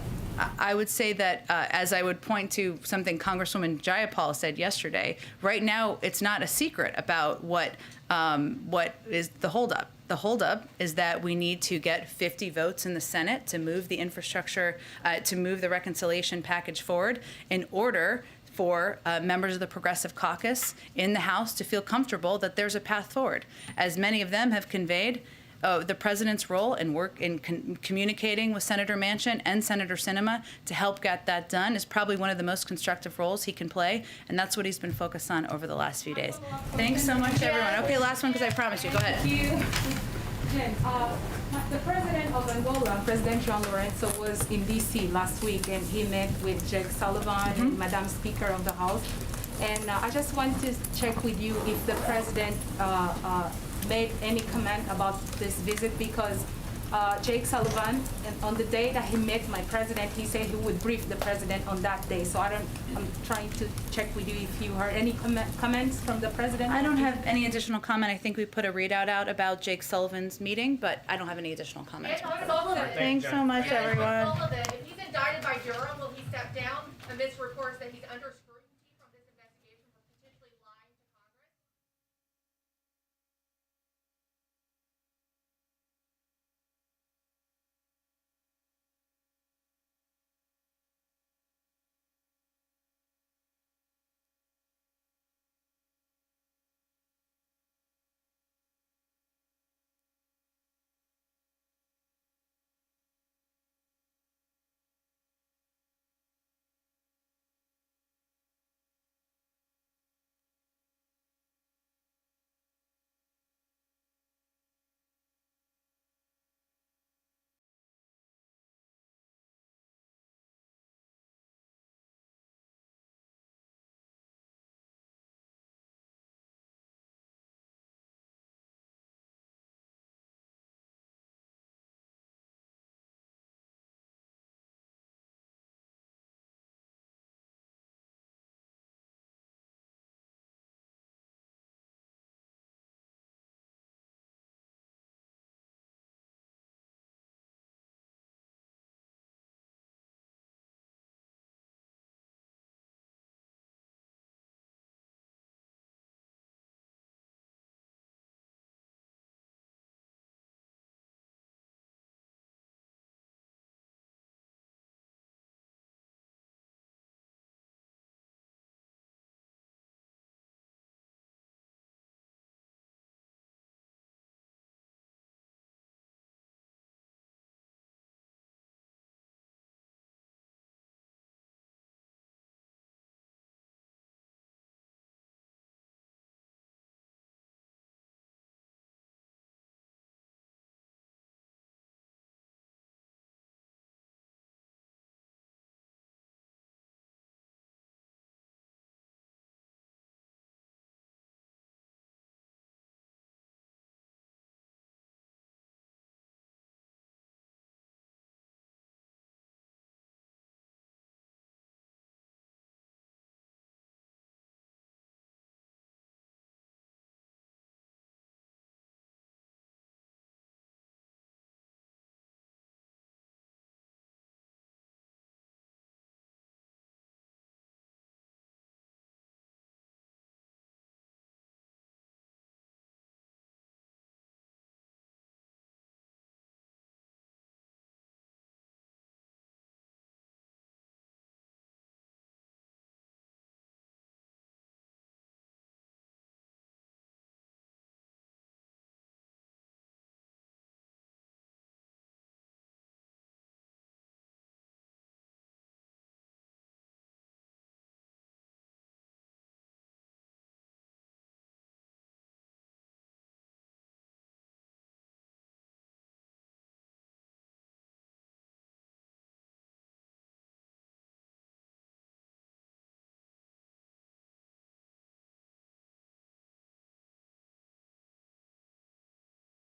I would say that, as I would point to something Congresswoman Jayapal said yesterday, right now it's not a secret about what is the holdup. The holdup is that we need to get 50 votes in the Senate to move the infrastructure, to move the reconciliation package forward in order for members of the Progressive Caucus in the House to feel comfortable that there's a path forward. As many of them have conveyed, the president's role in communicating with Senator Manchin and Senator Sinema to help get that done is probably one of the most constructive roles he can play, and that's what he's been focused on over the last few days. Thanks so much, everyone. Okay, last one, because I promised you. Go ahead. Thank you. Jen, the president of Angola, President João Lourenço, was in D.C. last week, and he met with Jake Sullivan and Madam Speaker of the House. And I just want to check with you if the president made any comment about this visit, because Jake Sullivan, on the day that he met my president, he said he would brief the president on that day. So I'm trying to check with you if you heard any comments from the president. I don't have any additional comment. I think we put a readout out about Jake Sullivan's meeting, but I don't have any additional comments. Thanks so much, everyone. If he's indicted by Durham, will he step down amidst reports that he's under